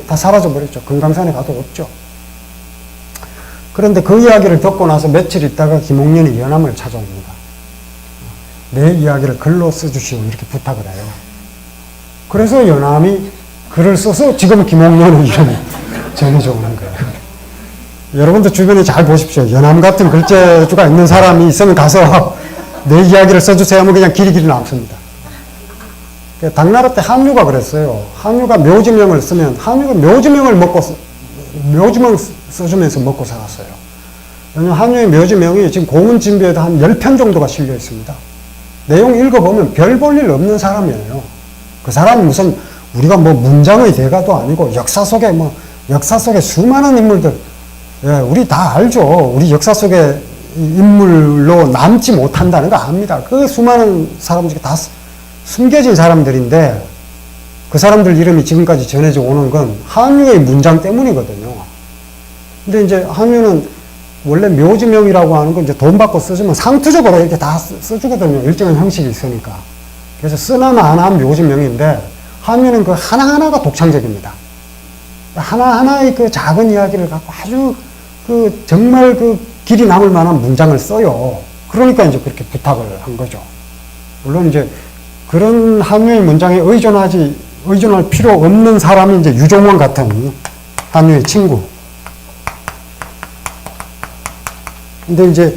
다 사라져버렸죠. 금강산에 가도 없죠. 그런데 그 이야기를 듣고 나서 며칠 있다가 김홍련이 연암을 찾아옵니다. 내 이야기를 글로 써주시오. 이렇게 부탁을 해요. 그래서 연암이 글을 써서 지금 김홍련의 이름이 전해져 오는 거예요. 여러분도 주변에 잘 보십시오. 연암 같은 글재주가 있는 사람이 있으면 가서 내 이야기를 써주세요 하면 그냥 길이 남습니다. 당나라 때 한유가 그랬어요. 한유가 묘지명을 쓰면 한유가 묘지명을 써주면서 먹고 살았어요. 왜냐하면 한유의 묘지명이 지금 고문진비에도 한 10편 정도가 실려 있습니다. 내용 읽어보면 별 볼 일 없는 사람이에요. 그 사람이 무슨 우리가 뭐 문장의 대가도 아니고 역사 속에 수많은 인물들, 우리 다 알죠. 우리 역사 속에 인물로 남지 못한다는 거 압니다. 그 수많은 사람 중에 다 숨겨진 사람들인데 그 사람들 이름이 지금까지 전해져 오는 건 한유의 문장 때문이거든요. 근데 이제 한유는 원래 묘지명이라고 하는 건 이제 돈 받고 써주면 상투적으로 이렇게 다 써주거든요. 일정한 형식이 있으니까. 그래서 쓰나마나한 묘지명인데 한유는 그 하나하나가 독창적입니다. 하나하나의 그 작은 이야기를 갖고 아주 정말 길이 남을 만한 문장을 써요. 그러니까 이제 그렇게 부탁을 한 거죠. 물론 이제 그런 한유의 문장에 의존할 필요 없는 사람이 이제 유종원 같은 한유의 친구. 근데 이제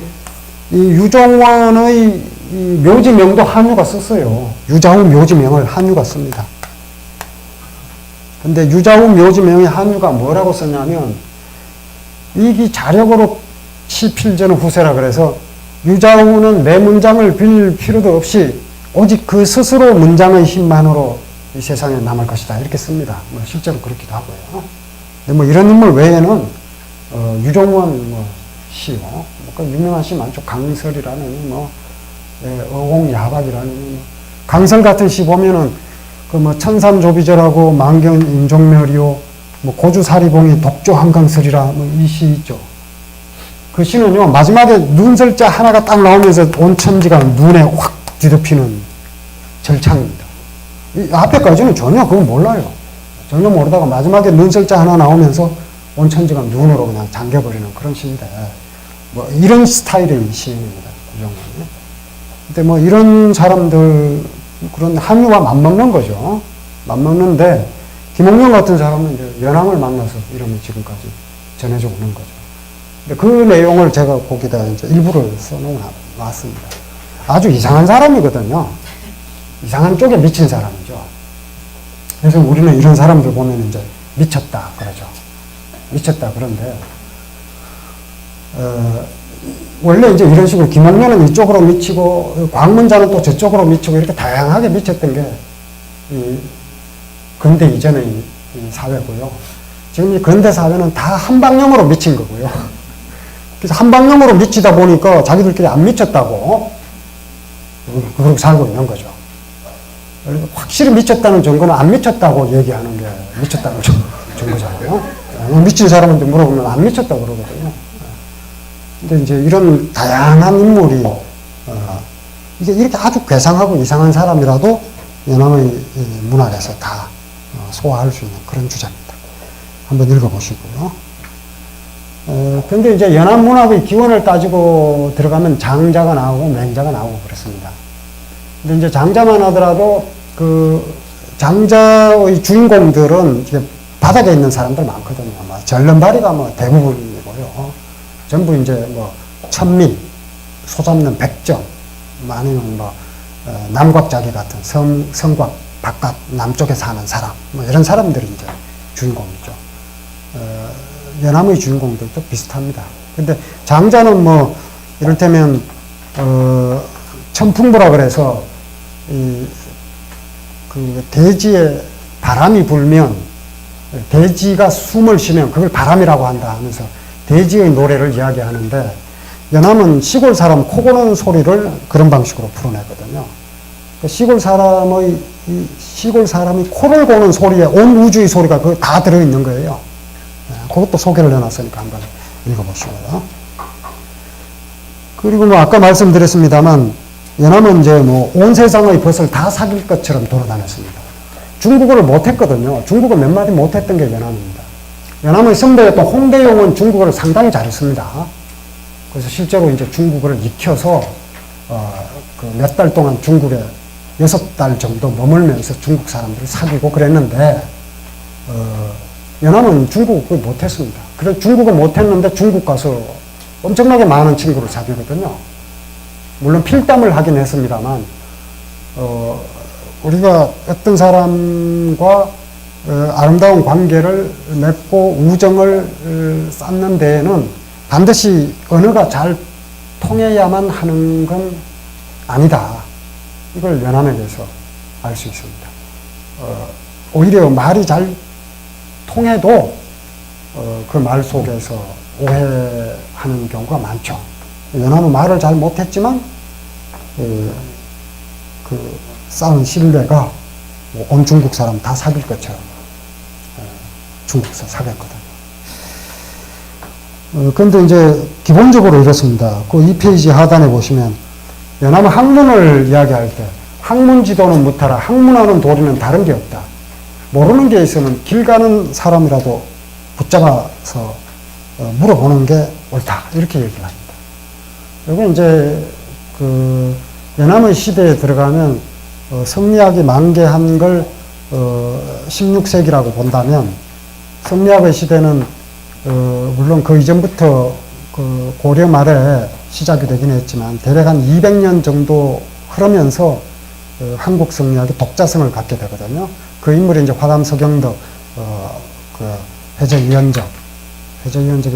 이 유종원의 이 묘지명도 한유가 썼어요. 유자후 묘지명을 한유가 씁니다. 근데 유자후 묘지명의 한유가 뭐라고 썼냐면 이기 자력으로 치필전 후세라 그래서 유자후는 내 문장을 빌 필요도 없이 오직 그 스스로 문장의 힘만으로 이 세상에 남을 것이다. 이렇게 씁니다. 뭐 실제로 그렇기도 하고요. 근데 뭐 이런 인물 외에는 유종원 시요. 그 유명한 시 많죠. 강설이라는 어공야박이라는 강설 같은 시 보면은 천산조비절하고 만경 인종멸이요, 고주사리봉이 독조 한강설이라 이 시 있죠. 그 시는요 마지막에 눈설자 하나가 딱 나오면서 온 천지가 눈에 확 뒤덮이는 절창입니다. 이 앞에까지는 전혀 그거 몰라요. 전혀 모르다가 마지막에 눈설자 하나 나오면서 온 천지가 눈으로 그냥 잠겨버리는 그런 시인데 이런 스타일의 시인입니다. 근데 이런 사람들 그런 한유와 맞먹는 거죠. 맞먹는데 김홍련 같은 사람은 이제 연암을 만나서 이름이 지금까지 전해져 오는 거죠. 근데 그 내용을 제가 거기다 이제 일부를 써놓았습니다. 아주 이상한 사람이거든요. 이상한 쪽에 미친 사람이죠. 그래서 우리는 이런 사람들 보면 이제 미쳤다 그러죠. 미쳤다 그런데 원래 이제 이런 식으로 김홍련은 이쪽으로 미치고 광문자는 또 저쪽으로 미치고 이렇게 다양하게 미쳤던 게 이 근대 이전의 이 사회고요. 지금 이 근대 사회는 다 한 방향으로 미친 거고요. 그래서 한 방향으로 미치다 보니까 자기들끼리 안 미쳤다고 그러고 살고 있는 거죠. 확실히 미쳤다는 증거는 안 미쳤다고 얘기하는 게 미쳤다는 증거잖아요. 미친 사람한테 물어보면 안 미쳤다고 그러거든요. 근데 이제 이런 다양한 인물이 이게 이렇게 아주 괴상하고 이상한 사람이라도 연암의 문학에서 다 소화할 수 있는 그런 주제입니다. 한번 읽어보시고요. 근데 이제 연암 문학의 기원을 따지고 들어가면 장자가 나오고 맹자가 나오고 그렇습니다. 근데 이제 장자만 하더라도 그 장자의 주인공들은 이게 바닥에 있는 사람들 많거든요. 전런발이가 대부분이고요. 전부 이제 천민, 소잡는 백정, 아니면 남곽자기 같은 성곽 바깥 남쪽에 사는 사람, 이런 사람들이 이제 주인공이죠. 연암의 주인공들도 비슷합니다. 근데 장자는 이를테면 천풍부라 그래서 대지에 바람이 불면 대지가 숨을 쉬면 그걸 바람이라고 한다 하면서 대지의 노래를 이야기하는데 연암은 시골 사람 코 고는 소리를 그런 방식으로 풀어내거든요. 시골 사람이 코를 고는 소리에 온 우주의 소리가 다 들어있는 거예요. 그것도 소개를 해놨으니까 한번 읽어보시고요. 그리고 뭐 아까 말씀드렸습니다만 연암은 이제 뭐 온 세상의 벗을 다 사귈 것처럼 돌아다녔습니다. 중국어를 못했거든요. 중국어 몇 마디 못했던 게 연암입니다. 연암의 선배였던 홍대용은 중국어를 상당히 잘했습니다. 그래서 실제로 이제 중국어를 익혀서 몇 달 동안 중국에 6달 정도 머물면서 중국 사람들을 사귀고 그랬는데 연암은 중국어 거의 못했습니다. 그래서 중국어 못했는데 중국 가서 엄청나게 많은 친구를 사귀거든요. 물론 필담을 하긴 했습니다만 우리가 어떤 사람과 아름다운 관계를 맺고 우정을 쌓는 데에는 반드시 언어가 잘 통해야만 하는 건 아니다. 이걸 연암에 대해서 알 수 있습니다. 오히려 말이 잘 통해도 그 말 속에서 오해하는 경우가 많죠. 연암은 말을 잘 못했지만 쌓은 신뢰가 온 중국 사람 다 사귈 것처럼 중국에서 사귀었거든요. 그런데 이제 기본적으로 이렇습니다. 그 2페이지 하단에 보시면 연암은 학문을 이야기할 때 학문 지도는 못하라. 학문하는 도리는 다른 게 없다. 모르는 게 있으면 길 가는 사람이라도 붙잡아서 물어보는 게 옳다. 이렇게 얘기를 합니다. 그리고 이제 연암의 시대에 들어가면 성리학이 만개한 걸 16세기라고 본다면 성리학의 시대는 물론 그 이전부터 고려 말에 시작이 되긴 했지만 대략 한 200년 정도 흐르면서 한국 성리학이 독자성을 갖게 되거든요. 그 인물이 이제 화담 서경덕, 해제유연적이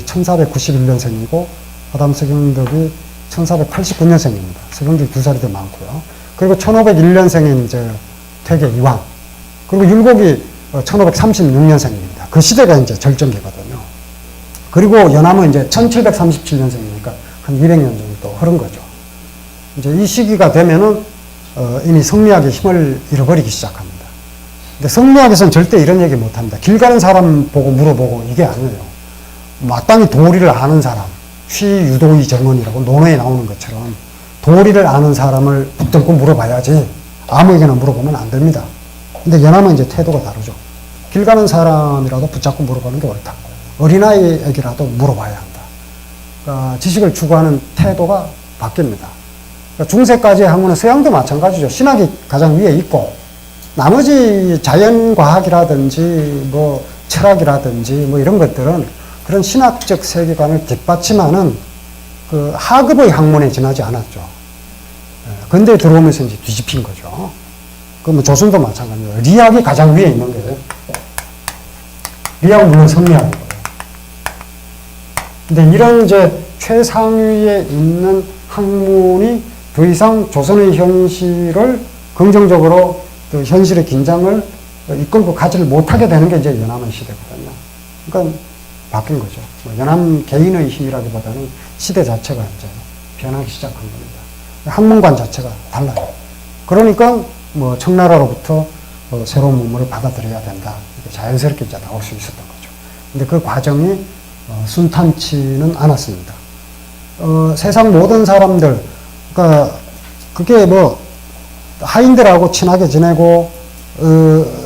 1491년생이고 화담 서경덕이 1489년생입니다. 서경덕이 2살이 더 많고요. 그리고 1501년생인 이제 퇴계 이황. 그리고 율곡이 1536년생입니다. 그 시대가 이제 절정기거든요. 그리고 연암은 이제 1737년생이니까 한 200년 정도 흐른 거죠. 이제 이 시기가 되면은 이미 성리학의 힘을 잃어버리기 시작합니다. 근데 성리학에서는 절대 이런 얘기 못 합니다. 길 가는 사람 보고 물어보고 이게 아니에요. 마땅히 도리를 아는 사람, 취유도의 정언이라고 논어에 나오는 것처럼 도리를 아는 사람을 붙들고 물어봐야지 아무에게나 물어보면 안 됩니다. 근데 연암은 이제 태도가 다르죠. 길 가는 사람이라도 붙잡고 물어보는 게 옳다. 어린아이에게라도 물어봐야 한다. 그러니까 지식을 추구하는 태도가 바뀝니다. 그러니까 중세까지의 학문은 서양도 마찬가지죠. 신학이 가장 위에 있고 나머지 자연과학이라든지 뭐 철학이라든지 뭐 이런 것들은 그런 신학적 세계관을 뒷받침하는 그 하급의 학문에 지나지 않았죠. 근대에 들어오면서 이제 뒤집힌 거죠. 뭐 조선도 마찬가지예요. 리학이 가장 위에 있는 거예요. 리학은 물론 성리학이고요. 근데 이런 이제 최상위에 있는 학문이 더 이상 조선의 현실을 긍정적으로 그 현실의 긴장을 이끌고 가지를 못하게 되는 게 이제 연암의 시대거든요. 그러니까 바뀐 거죠. 뭐 연암 개인의 힘이라기보다는 시대 자체가 이제 변하기 시작한 겁니다. 학문관 자체가 달라요. 그러니까 뭐 청나라로부터 새로운 문물을 받아들여야 된다. 이게 자연스럽게 이제 나올 수 있었던 거죠. 근데 그 과정이 순탄치는 않았습니다. 세상 모든 사람들, 그러니까 그게 뭐 하인들하고 친하게 지내고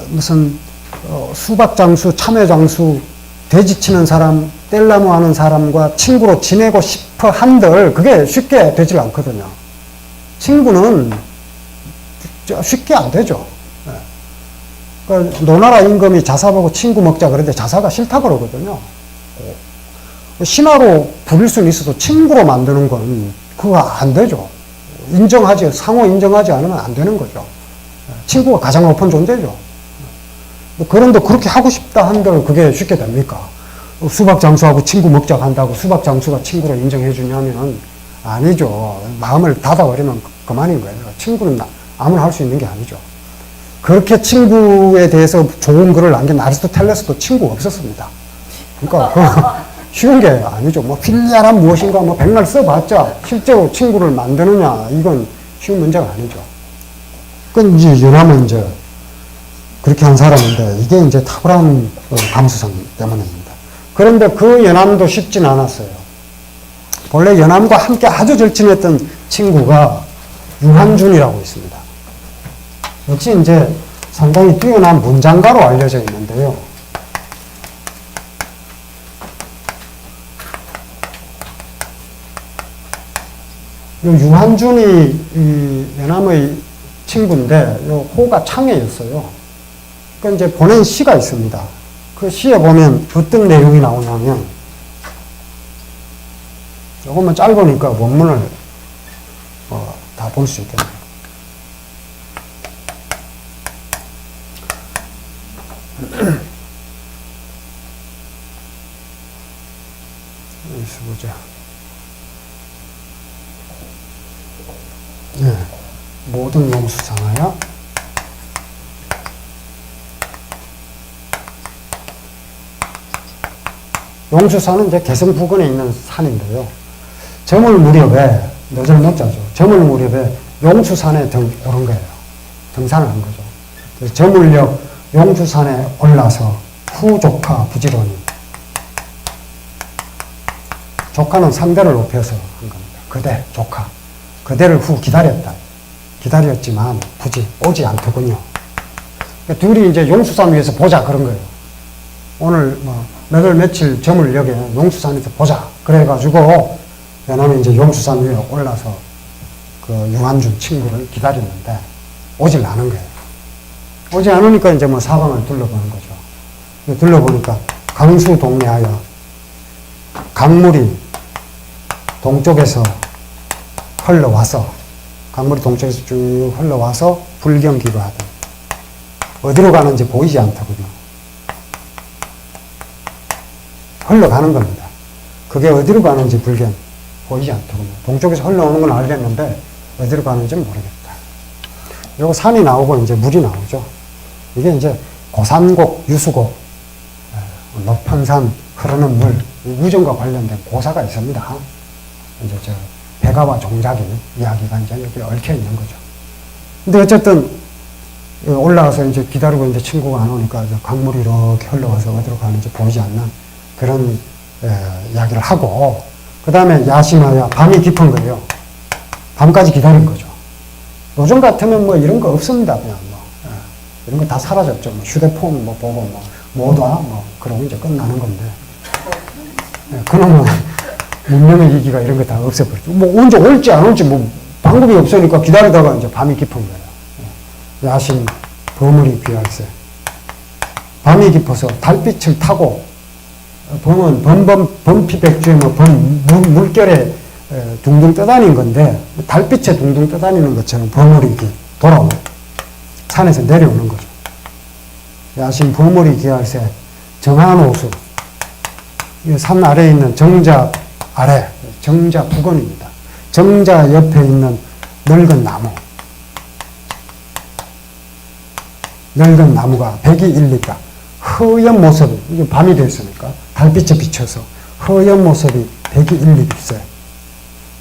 무슨 수박장수, 참외장수, 돼지치는 사람, 뗄나무 하는 사람과 친구로 지내고 싶어 한들 그게 쉽게 되질 않거든요. 친구는 쉽게 안 되죠. 그러니까 노나라 임금이 자사 보고 친구 먹자 그러는데 자사가 싫다 그러거든요. 신하로 부릴 수는 있어도 친구로 만드는 건 그거 안 되죠. 상호 인정하지 않으면 안 되는 거죠. 친구가 가장 높은 존재죠. 그런데 그렇게 하고 싶다 한들 그게 쉽게 됩니까? 수박장수하고 친구 먹자 한다고 수박장수가 친구로 인정해 주냐면 아니죠. 마음을 닫아버리면 그만인 거예요. 친구는 아무나 할 수 있는 게 아니죠. 그렇게 친구에 대해서 좋은 글을 남긴 아리스토텔레스도 친구가 없었습니다. 그러니까 쉬운 게 아니죠. 뭐 필리아란 무엇인가 뭐 백날 써봤자 실제로 친구를 만드느냐 이건 쉬운 문제가 아니죠. 그건 이제 연암은 이제 그렇게 한 사람인데 이게 이제 탁월한 감수성 때문입니다. 그런데 그 연암도 쉽진 않았어요. 본래 연암과 함께 아주 절친했던 친구가 유한준이라고 있습니다. 역시 이제 상당히 뛰어난 문장가로 알려져 있는데요. 유한준이 이 연암의 친구인데 요 호가 창해였어요. 그 이제 보낸 시가 있습니다. 그 시에 보면 어떤 내용이 나오냐면 조금만 짧으니까 원문을 다 볼 수 있겠네요. 여기서 보자. 네. 모든 용수상하야 용수산은 이제 개성 부근에 있는 산인데요. 저물 무렵에, 너절 먹자죠. 저물 무렵에 용수산에 오른 거예요. 등산을 한 거죠. 그래서 저물녘 용수산에 올라서 후 조카 부지런히. 조카는 상대를 높여서 한 겁니다. 그대, 조카. 그대를 후 기다렸다. 기다렸지만 굳이 오지 않더군요. 그러니까 둘이 이제 용수산 위에서 보자 그런 거예요. 오늘 몇 월 며칠 저물녘에 용수산에서 보자. 그래가지고 연암이 이제 용수산 위에 올라서 그 유한준 친구를 기다렸는데 오질 않은 거예요. 오지 않으니까 이제 사방을 둘러보는 거죠. 둘러보니까 강수 동래하여 강물이 동쪽에서 흘러와서 강물이 동쪽에서 쭉 흘러와서 불경기로하다. 어디로 가는지 보이지 않더군요. 흘러가는 겁니다. 그게 어디로 가는지 불경 보이지 않더군요. 동쪽에서 흘러오는 건 알겠는데 어디로 가는지 모르겠다. 요거 산이 나오고 이제 물이 나오죠. 이게 이제 고산곡, 유수곡, 높은 산 흐르는 물, 우정과 관련된 고사가 있습니다. 이제 백아와 종자기 이야기가 이제 여기 얽혀 있는 거죠. 근데 어쨌든 올라와서 이제 기다리고 이제 친구가 안 오니까 이제 강물이 이렇게 흘러와서 어디로 가는지 보이지 않는 그런 이야기를 하고, 그 다음에 야심하여 밤이 깊은 거예요. 밤까지 기다린 거죠. 요즘 같으면 이런 거 없습니다. 그냥 이런 거 다 사라졌죠. 휴대폰 보고 뭐다 그러고 이제 끝나는 건데. 그놈은 문명의 위기가 이런 거 다 없애버렸죠. 언제 올지 안 올지 방법이 없으니까 기다리다가 이제 밤이 깊은 거예요. 야심 버물이 귀할세. 밤이 깊어서 달빛을 타고 범은 범피백주에 물결에 둥둥 떠다닌 건데 달빛에 둥둥 떠다니는 것처럼 버물이 돌아오고 산에서 내려오는 거죠. 야심 버물이 귀할세 정한 호수. 산 아래에 있는 정자 아래, 정자 부근입니다. 정자 옆에 있는 늙은 나무. 늙은 나무가 백이 일리까 허연 모습이, 이게 밤이 됐으니까 달빛에 비춰서 허연 모습이 백이 일리일세.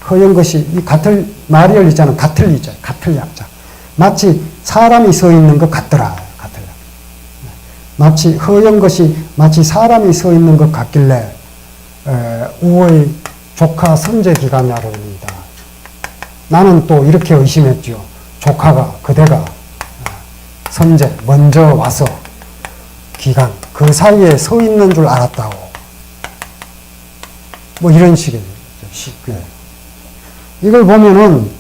허연 것이 이 같을 말이 열리잖아. 같을 리자, 같을 약자. 마치 사람이 서 있는 것 같더라. 같을 약. 마치 허연 것이 마치 사람이 서 있는 것 같길래 우의 조카 선제 기간야로입니다. 나는 또 이렇게 의심했죠. 조카가 그대가 선제 먼저 와서 기간 그 사이에 서 있는 줄 알았다고. 이런 식의 이걸 보면은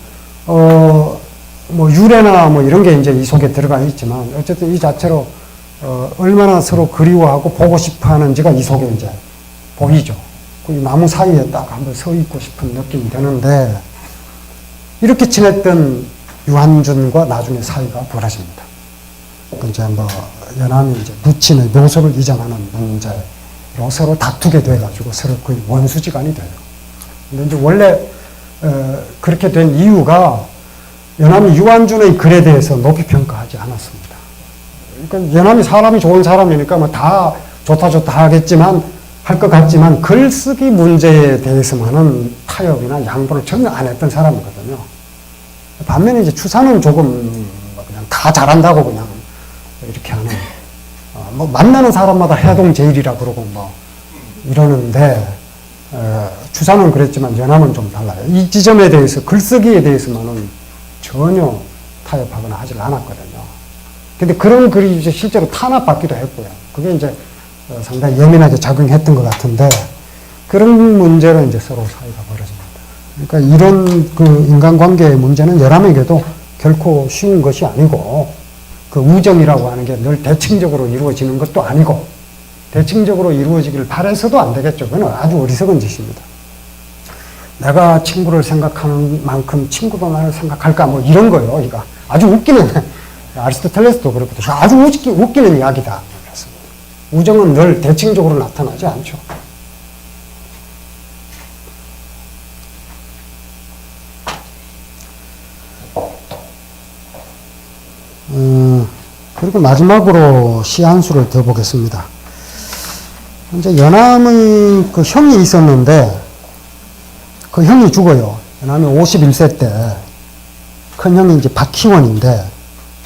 유래나 이런 게 이제 이 속에 들어가 있지만 어쨌든 이 자체로 얼마나 서로 그리워하고 보고 싶어 하는지가 이 속에 이제 보이죠. 그 나무 사이에 딱 한번 서 있고 싶은 느낌이 드는데, 이렇게 지냈던 유한준과 나중에 사이가 벌어집니다. 이제 연암이 이제 부친의 묘소를 이전하는 문제로 서로 다투게 돼가지고 서로 거의 원수지간이 돼요. 근데 이제 원래 그렇게 된 이유가 연암이 유한준의 글에 대해서 높이 평가하지 않았습니다. 그러니까 연암이 사람이 좋은 사람이니까 뭐 다 좋다 하겠지만 할 것 같지만 글쓰기 문제에 대해서만은 타협이나 양보를 전혀 안 했던 사람이거든요. 반면에 이제 추사는 조금 그냥 다 잘한다고 그냥 이렇게 하는, 뭐 만나는 사람마다 해동제일이라 그러고 뭐 이러는데, 추사는 그랬지만 연암은 좀 달라요. 이 지점에 대해서 글쓰기에 대해서만은 전혀 타협하거나 하질 않았거든요. 근데 그런 글이 이제 실제로 탄압받기도 했고요. 그게 이제 상당히 예민하게 작용했던 것 같은데, 그런 문제로 이제 서로 사이가 벌어집니다. 그러니까 이런 그 인간관계의 문제는 연암에게도 결코 쉬운 것이 아니고, 그 우정이라고 하는 게 늘 대칭적으로 이루어지는 것도 아니고, 대칭적으로 이루어지길 바라서도 안 되겠죠. 그건 아주 어리석은 짓입니다. 내가 친구를 생각하는 만큼 친구도 나를 생각할까, 뭐 이런 거요. 이거 아주 웃기는, 아리스토텔레스도 그렇거든요. 아주 웃기는 이야기다. 그렇습니다. 우정은 늘 대칭적으로 나타나지 않죠. 그리고 마지막으로 시 한 수를 더 보겠습니다. 이제 연암의 그 형이 있었는데, 그 형이 죽어요. 연암이 51세 때, 큰 형이 이제 박희원인데,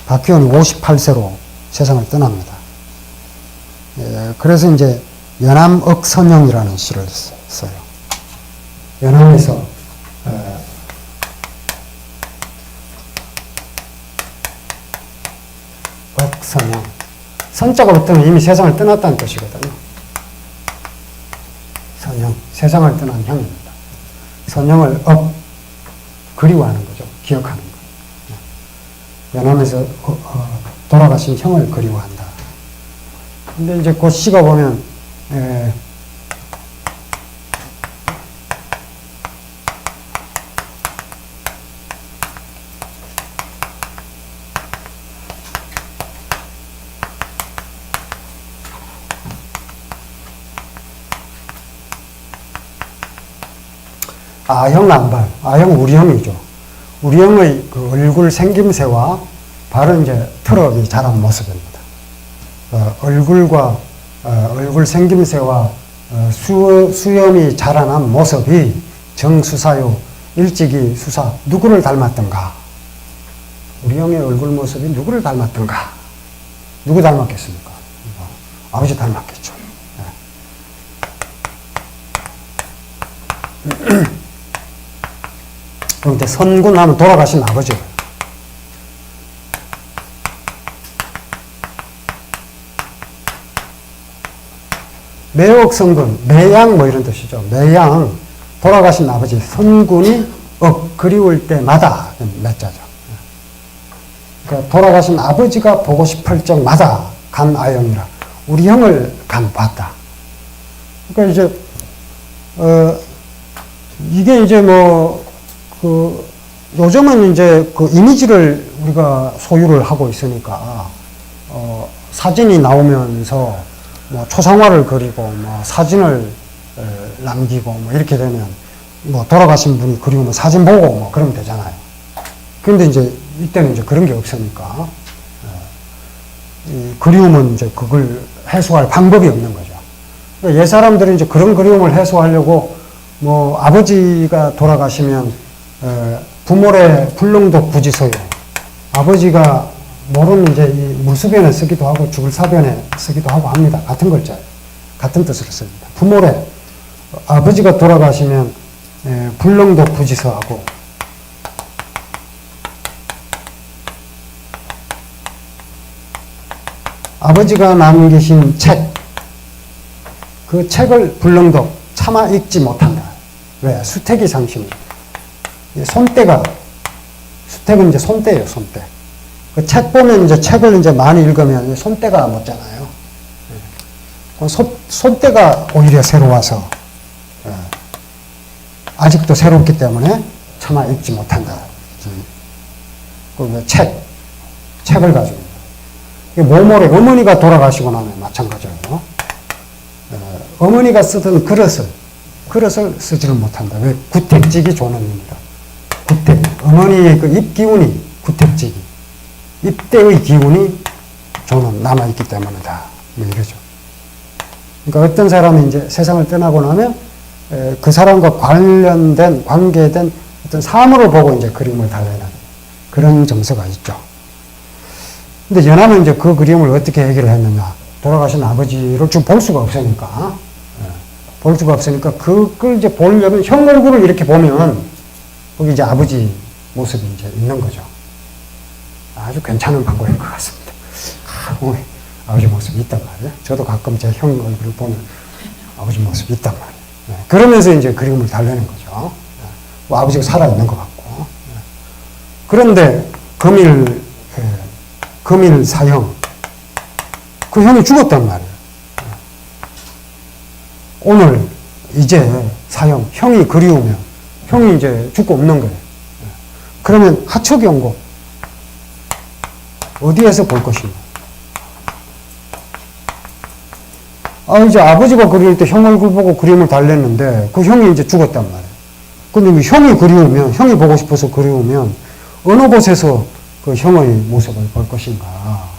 박희원이 58세로 세상을 떠납니다. 예, 그래서 이제 연암억선형이라는 시를 써요. 연암에서, 억선형. 선자가부터는 이미 세상을 떠났다는 뜻이거든요. 선형, 세상을 떠난 형입니다. 선형을 그리워하는 거죠. 기억하는 거. 연암에서 돌아가신 형을 그리워한다. 근데 이제 그 시가 보면, 아형 안발, 아형 우리 형이죠. 우리 형의 그 얼굴 생김새와 발은 이제 트럭이 자란 모습입니다. 얼굴 생김새와 수염이 자라난 모습이 정수사요, 일찍이 수사, 누구를 닮았던가? 우리 형의 얼굴 모습이 누구를 닮았던가? 누구 닮았겠습니까? 아버지 닮았겠죠. 그런데 선군하면 돌아가신 아버지예요. 매옥선군, 매양 뭐 이런 뜻이죠. 매양, 돌아가신 아버지, 선군이 그리울 때마다 매자죠. 그러니까 돌아가신 아버지가 보고 싶을 적마다 간 아영이라 우리 형을 봤다. 그러니까 이제 이게 이제 요즘은 이제 그 이미지를 우리가 소유를 하고 있으니까, 사진이 나오면서 뭐 초상화를 그리고 뭐 사진을 남기고 뭐 이렇게 되면 뭐 돌아가신 분이 그리우면 사진 보고 뭐 그러면 되잖아요. 그런데 이제 이때는 이제 그런 게 없으니까, 이 그리움은 이제 그걸 해소할 방법이 없는 거죠. 그러니까 옛 사람들은 이제 그런 그리움을 해소하려고 뭐 아버지가 돌아가시면 부모의 불능독 부지서요. 아버지가 모르는 이제 이 물수변에 쓰기도 하고 죽을 사변에 쓰기도 하고 합니다. 같은 글자예요. 같은 뜻으로 씁니다. 부모의 아버지가 돌아가시면 불능독 부지서하고, 아버지가 남기신 책, 그 책을 불능독 차마 읽지 못한다. 왜? 수택이 상심입니다. 손때가, 수택은 이제 손때예요, 손때. 그 책 보면 이제 책을 이제 많이 읽으면 손때가 묻잖아요. 손때가 오히려 새로워서, 아직도 새롭기 때문에 차마 읽지 못한다. 그 책을 가지고. 모모래, 어머니가 돌아가시고 나면 마찬가지예요. 어머니가 쓰던 그릇을 쓰지를 못한다. 왜? 구택직이 존원입니다. 어머니의 그 입기운이, 구택지기, 입대의 기운이 저는 남아있기 때문이다. 뭐 이러죠. 그러니까 어떤 사람이 이제 세상을 떠나고 나면 그 사람과 관련된, 관계된 어떤 사물을 보고 이제 그림을 달래는 그런 정서가 있죠. 근데 연암은 이제 그 그림을 어떻게 얘기를 했느냐. 돌아가신 아버지를 좀 볼 수가 없으니까. 볼 수가 없으니까 그걸 이제 보려면 형 얼굴을 이렇게 보면 거기 이제 아버지 모습이 이제 있는 거죠. 아주 괜찮은 방법인 것 같습니다. 아버지 모습이 있단 말이에요. 저도 가끔 제 형 얼굴을 보면 아버지 모습이 있단 말이에요. 그러면서 이제 그림을 달래는 거죠. 뭐 아버지가 살아있는 것 같고. 그런데 금일 사형, 그 형이 죽었단 말이에요. 오늘 이제 사형, 형이 그리우면 형이 이제 죽고 없는 거예요. 그러면 하척연고 어디에서 볼 것인가? 이제 아버지가 그릴 때 형 얼굴 보고 그림을 달랬는데 그 형이 이제 죽었단 말이에요. 근데 그 형이 그리우면, 형이 보고 싶어서 그리우면 어느 곳에서 그 형의 모습을 볼 것인가?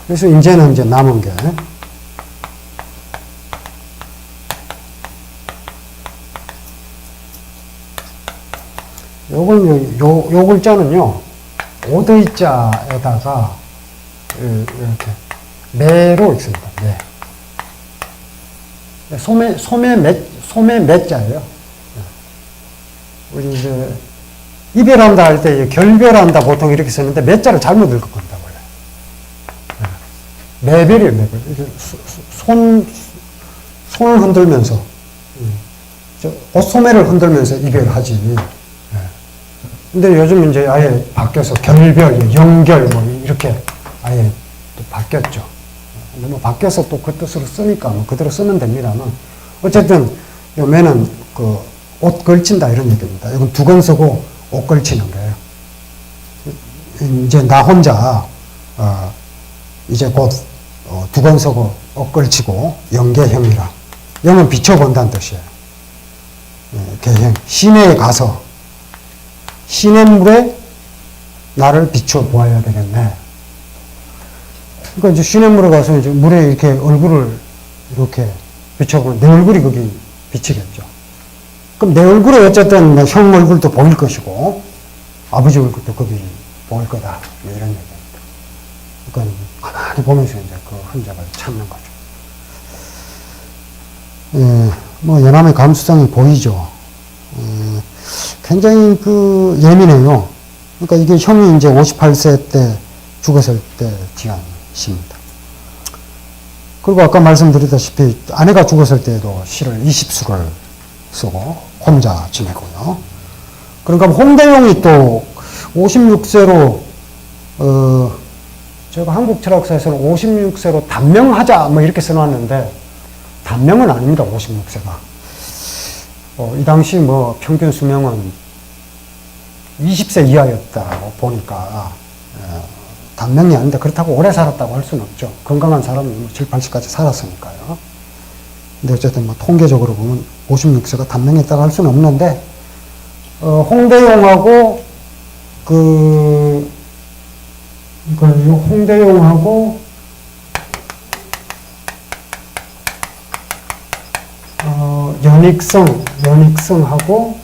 그래서 이제는 이제 남은 게 요 글자는요, 오드이자에다가 이렇게 매로 있습니다. 매. 소매 매자예요. 우리 이제 이별한다 할 때 결별한다 보통 이렇게 쓰는데 매자를 잘못 읽었거든요. 매별이에요, 매별. 이게 손을 흔들면서, 옷소매를 흔들면서 이별하지. 근데 요즘 이제 아예 바뀌어서 결별, 연결, 뭐 이렇게 아예 또 바뀌었죠. 근데 뭐 바뀌어서 또 그 뜻으로 쓰니까 뭐 그대로 쓰면 됩니다만. 어쨌든, 요 매는 그 옷 걸친다 이런 얘기입니다. 이건 두건 쓰고 옷 걸치는 거예요. 이제 나 혼자, 이제 곧 두건 서고 옷 걸치고 영계형이라. 영은 비춰본다는 뜻이에요. 계형. 시내에 가서 시냇물에 나를 비춰보아야 되겠네. 그러니까 이제 시냇물에 가서 이제 물에 이렇게 얼굴을 이렇게 비춰보면 내 얼굴이 거기 비치겠죠. 그럼 내 얼굴에 어쨌든 형 얼굴도 보일 것이고 아버지 얼굴도 거기 보일 거다. 뭐 이런 얘기입니다. 그러니까 가만히 보면서 이제 그 흔적을 찾는 거죠. 뭐 연암의 감수성이 보이죠. 굉장히 그 예민해요. 그러니까 이게 형이 이제 58세 때 죽었을 때 지은 시입니다. 그리고 아까 말씀드렸다시피 아내가 죽었을 때에도 시를 20수를 쓰고 혼자 지내고요. 그러니까 홍대용이 또 56세로 제가 한국 철학사에서는 56세로 단명하자 뭐 이렇게 써놨는데 단명은 아닙니다. 56세가. 이 당시 뭐 평균 수명은 20세 이하였다고 보니까 단명이 아닌데 그렇다고 오래 살았다고 할 수는 없죠. 건강한 사람은 7, 80까지 살았으니까요. 근데 어쨌든 뭐 통계적으로 보면 56세가 단명했다고 할 수는 없는데 홍대용하고 홍대용하고 연익성하고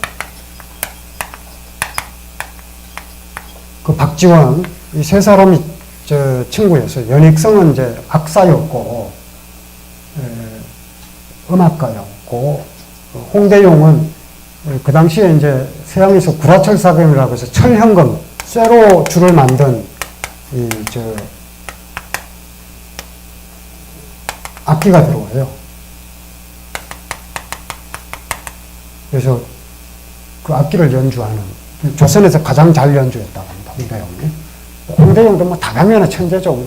그 박지원 이 세 사람이 저 친구였어요. 연익성은 이제 악사였고 음악가였고 홍대용은 그 당시에 이제 서양에서 구라철 사금이라고 해서 철현금 쇠로 줄을 만든 악기가 들어와요. 그래서 그 악기를 연주하는 조선에서 가장 잘 연주했다고 합니다. 홍대용이. 홍대용도 뭐 다방면의 천재죠.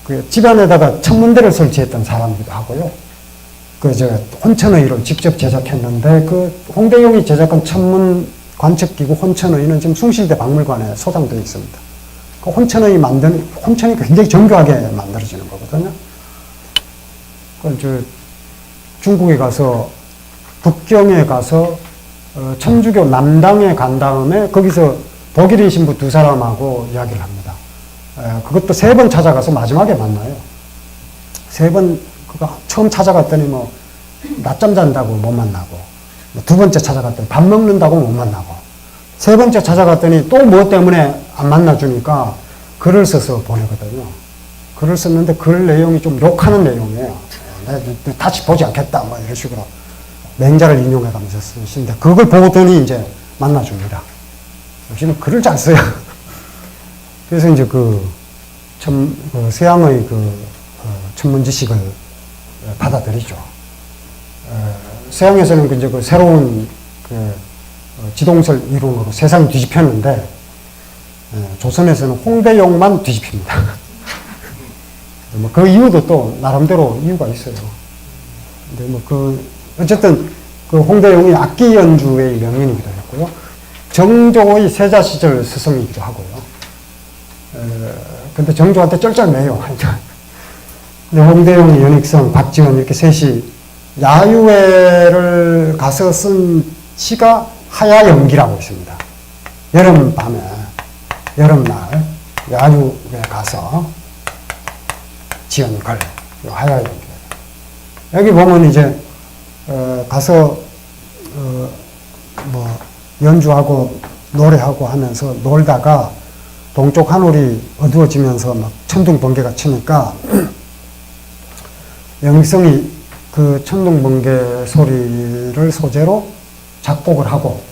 그 집안에다가 천문대를 설치했던 사람이기도 하고요. 혼천의를 직접 제작했는데 그 홍대용이 제작한 천문 관측기구 혼천의는 지금 숭실대 박물관에 소장되어 있습니다. 그 혼천이 굉장히 정교하게 만들어지는 거거든요. 중국에 가서 북경에 가서 천주교 남당에 간 다음에 거기서 독일인 신부 두 사람하고 이야기를 합니다. 그것도 3번 찾아가서 마지막에 만나요. 3번, 그거 처음 찾아갔더니 뭐, 낮잠 잔다고 못 만나고, 두 번째 찾아갔더니 밥 먹는다고 못 만나고, 3번째 찾아갔더니 또 뭐 때문에 안 만나주니까 글을 써서 보내거든요. 글을 썼는데 글 내용이 좀 욕하는 내용이에요. 다시 보지 않겠다, 뭐 이런 식으로. 맹자를 인용해 가면서 쓰시는데, 그걸 보더니 이제 만나줍니다. 역시는 글을 잘 써요. 그래서 이제 서양의 천문 지식을 받아들이죠. 서양에서는 이제 새로운 지동설 이론으로 세상을 뒤집혔는데, 조선에서는 홍대용만 뒤집힙니다. 뭐 그 이유도 또 나름대로 이유가 있어요. 근데 어쨌든 홍대용이 악기 연주의 명인이기도 했고요. 정조의 세자 시절 스승이기도 하고요. 근데 정조한테 쩔쩔매요. 근데 홍대용, 연익성, 박지원 이렇게 셋이 야유회를 가서 쓴 시가 하야연기라고 있습니다. 여름날 야유회 가서 지은 글, 하야연기. 여기 보면 이제 가서 연주하고 노래하고 하면서 놀다가 동쪽 하늘이 어두워지면서 막 천둥 번개가 치니까 영익성이 그 천둥 번개 소리를 소재로 작곡을 하고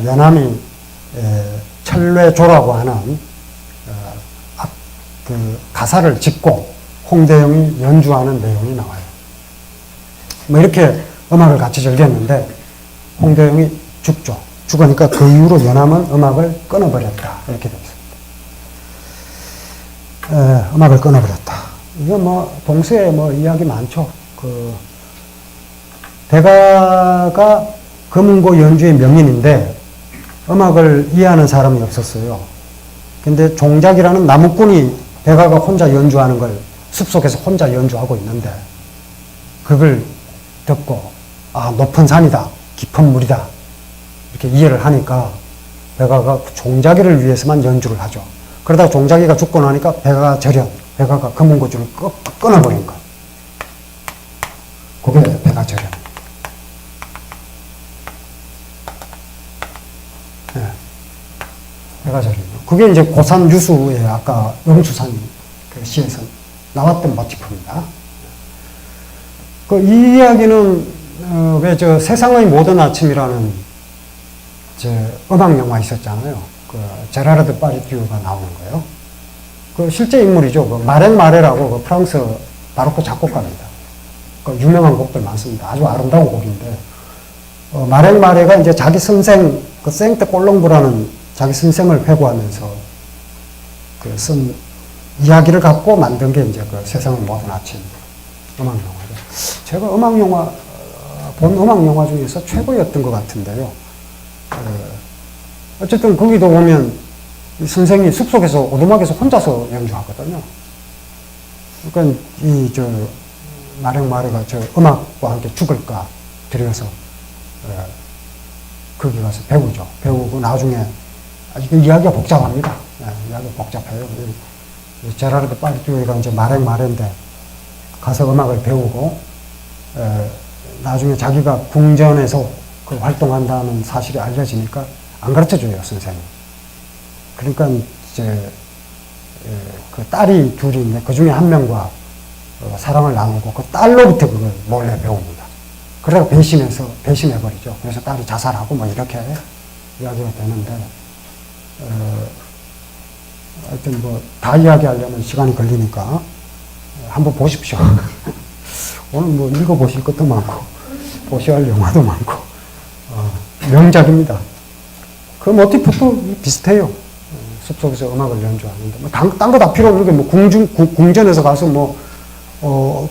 연암이 철뇌조라고 하는 그 가사를 짓고 홍대영이 연주하는 내용이 나와요. 뭐 이렇게 음악을 같이 즐겼는데 홍대영이 죽죠. 죽으니까 그 이후로 연암은 음악을 끊어버렸다. 이렇게 되어 있습니다. 음악을 끊어버렸다. 이거 동서에 이야기 많죠. 대가가 금은고 연주의 명인인데 음악을 이해하는 사람이 없었어요. 근데 종작이라는 나무꾼이 대가가 혼자 연주하는 걸 숲속에서 혼자 연주하고 있는데 그걸 듣고 높은 산이다. 깊은 물이다. 이렇게 이해를 하니까 백아가 종자기를 위해서만 연주를 하죠. 그러다가 종자기가 죽고 나니까 백아가 금은고줄을 끊어버린 거. 그게 백아절연. 네. 백아절연. 그게 이제 고산 유수의 아까 영수산 그 시에서 나왔던 모티프입니다. 이 이야기는 왜 세상의 모든 아침이라는 음악 영화 있었잖아요. 제라르드 파리튜가 나오는 거예요. 실제 인물이죠. 마랭 마레라고 프랑스 바로크 작곡가입니다. 유명한 곡들 많습니다. 아주 아름다운 곡인데 마랭 마레가 이제 자기 선생 생떼 꼴롱부라는 자기 선생을 회고하면서 쓴 이야기를 갖고 만든 게 이제 세상의 모든 아침 음악 영화죠. 제가 본 음악 영화 중에서 최고였던 것 같은데요. 어쨌든 거기도 보면 선생이 숲속에서 오두막에서 혼자서 연주하거든요. 그러니까 마랭 마레가 음악과 함께 죽을까 들여서 거기 가서 배우죠. 배우고 나중에 이야기가 복잡합니다. 이야기가 복잡해요. 제라르드 파리튜가 이제 마랭 마레인데 가서 음악을 배우고 나중에 자기가 궁전에서 활동한다는 사실이 알려지니까 안 가르쳐줘요, 선생님. 그러니까 딸이 둘이 있는데 그 중에 한 명과 사랑을 나누고 그 딸로부터 그걸 몰래 배웁니다. 그러다가 배신해버리죠. 그래서 딸이 자살하고 이렇게 이야기가 되는데, 하여튼 다 이야기하려면 시간이 걸리니까 한번 보십시오. 오늘 읽어보실 것도 많고, 보셔야 할 영화도 많고, 명작입니다. 그 모티프도 비슷해요. 숲속에서 음악을 연주하는데, 딴 거 다 필요 없는 게, 궁전에서 가서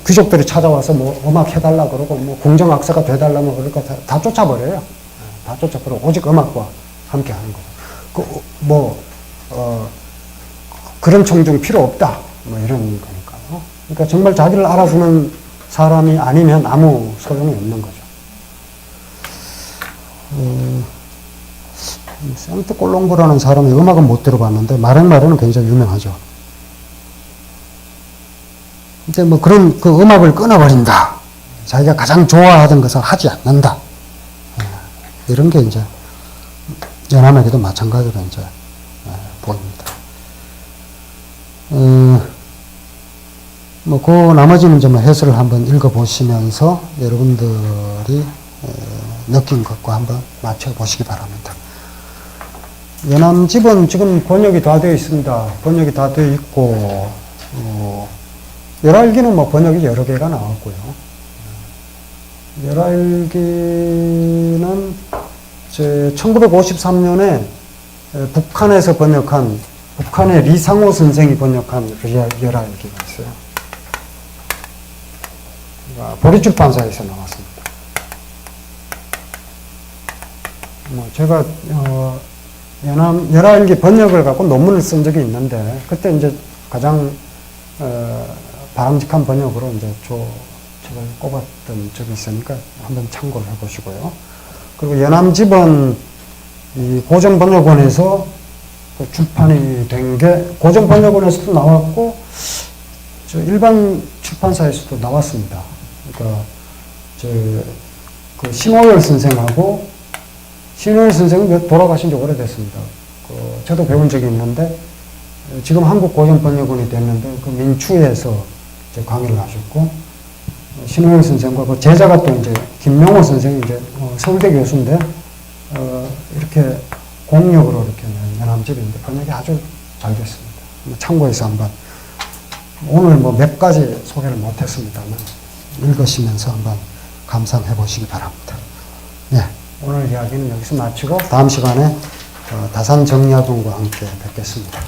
귀족들이 찾아와서 음악 해달라 그러고, 궁정악사가 돼달라면 그러니까 다 쫓아버려요. 다 쫓아버리고, 오직 음악과 함께 하는 거죠. 그런 청중 필요 없다. 이런 거니까요. 그러니까 정말 자기를 알아주는 사람이 아니면 아무 소용이 없는 거죠. 생트 꼴롱보라는 사람의 음악은 못 들어봤는데 마랭마레는 굉장히 유명하죠. 이제 뭐 그런 그 음악을 끊어버린다. 자기가 가장 좋아하던 것을 하지 않는다. 이런 게 이제 연암에게도 마찬가지로 이제 보입니다. 뭐 그 나머지는 이제 뭐 해설을 한번 읽어보시면서 여러분들이 느낀 것과 한번 맞춰보시기 바랍니다. 연암집은 지금 번역이 다 되어 있습니다. 번역이 다 되어 있고, 열알기는 뭐 번역이 여러 개가 나왔고요. 열알기는 제 1953년에 북한에서 번역한, 북한의 리상호 선생이 번역한 열알기가 있어요. 보리출판사에서 나왔습니다. 뭐 제가 열알기 번역을 갖고 논문을 쓴 적이 있는데 그때 이제 가장 바람직한 번역으로 이제 제가 꼽았던 적이 있으니까 한번 참고를 해보시고요. 그리고 연암집은 이 고전번역원에서 출판이 된 게 고전번역원에서도 나왔고 저 일반 출판사에서도 나왔습니다. 그러니까 그 신호열 선생하고 신호열 선생은 돌아가신 지 오래됐습니다. 저도 배운 적이 있는데 지금 한국 고전번역원이 됐는데 그 민추에서 이제 강의를 하셨고 신호열 선생과 그 제자가 또 이제 김명호 선생이 이제 서울대 교수인데 이렇게 공력으로 이렇게 연암집인데 번역이 아주 잘 됐습니다. 참고해서 한번 오늘 뭐 몇 가지 소개를 못했습니다만 읽으시면서 한번 감상해 보시기 바랍니다. 네, 오늘 이야기는 여기서 마치고 다음 시간에 다산 정약용과 함께 뵙겠습니다.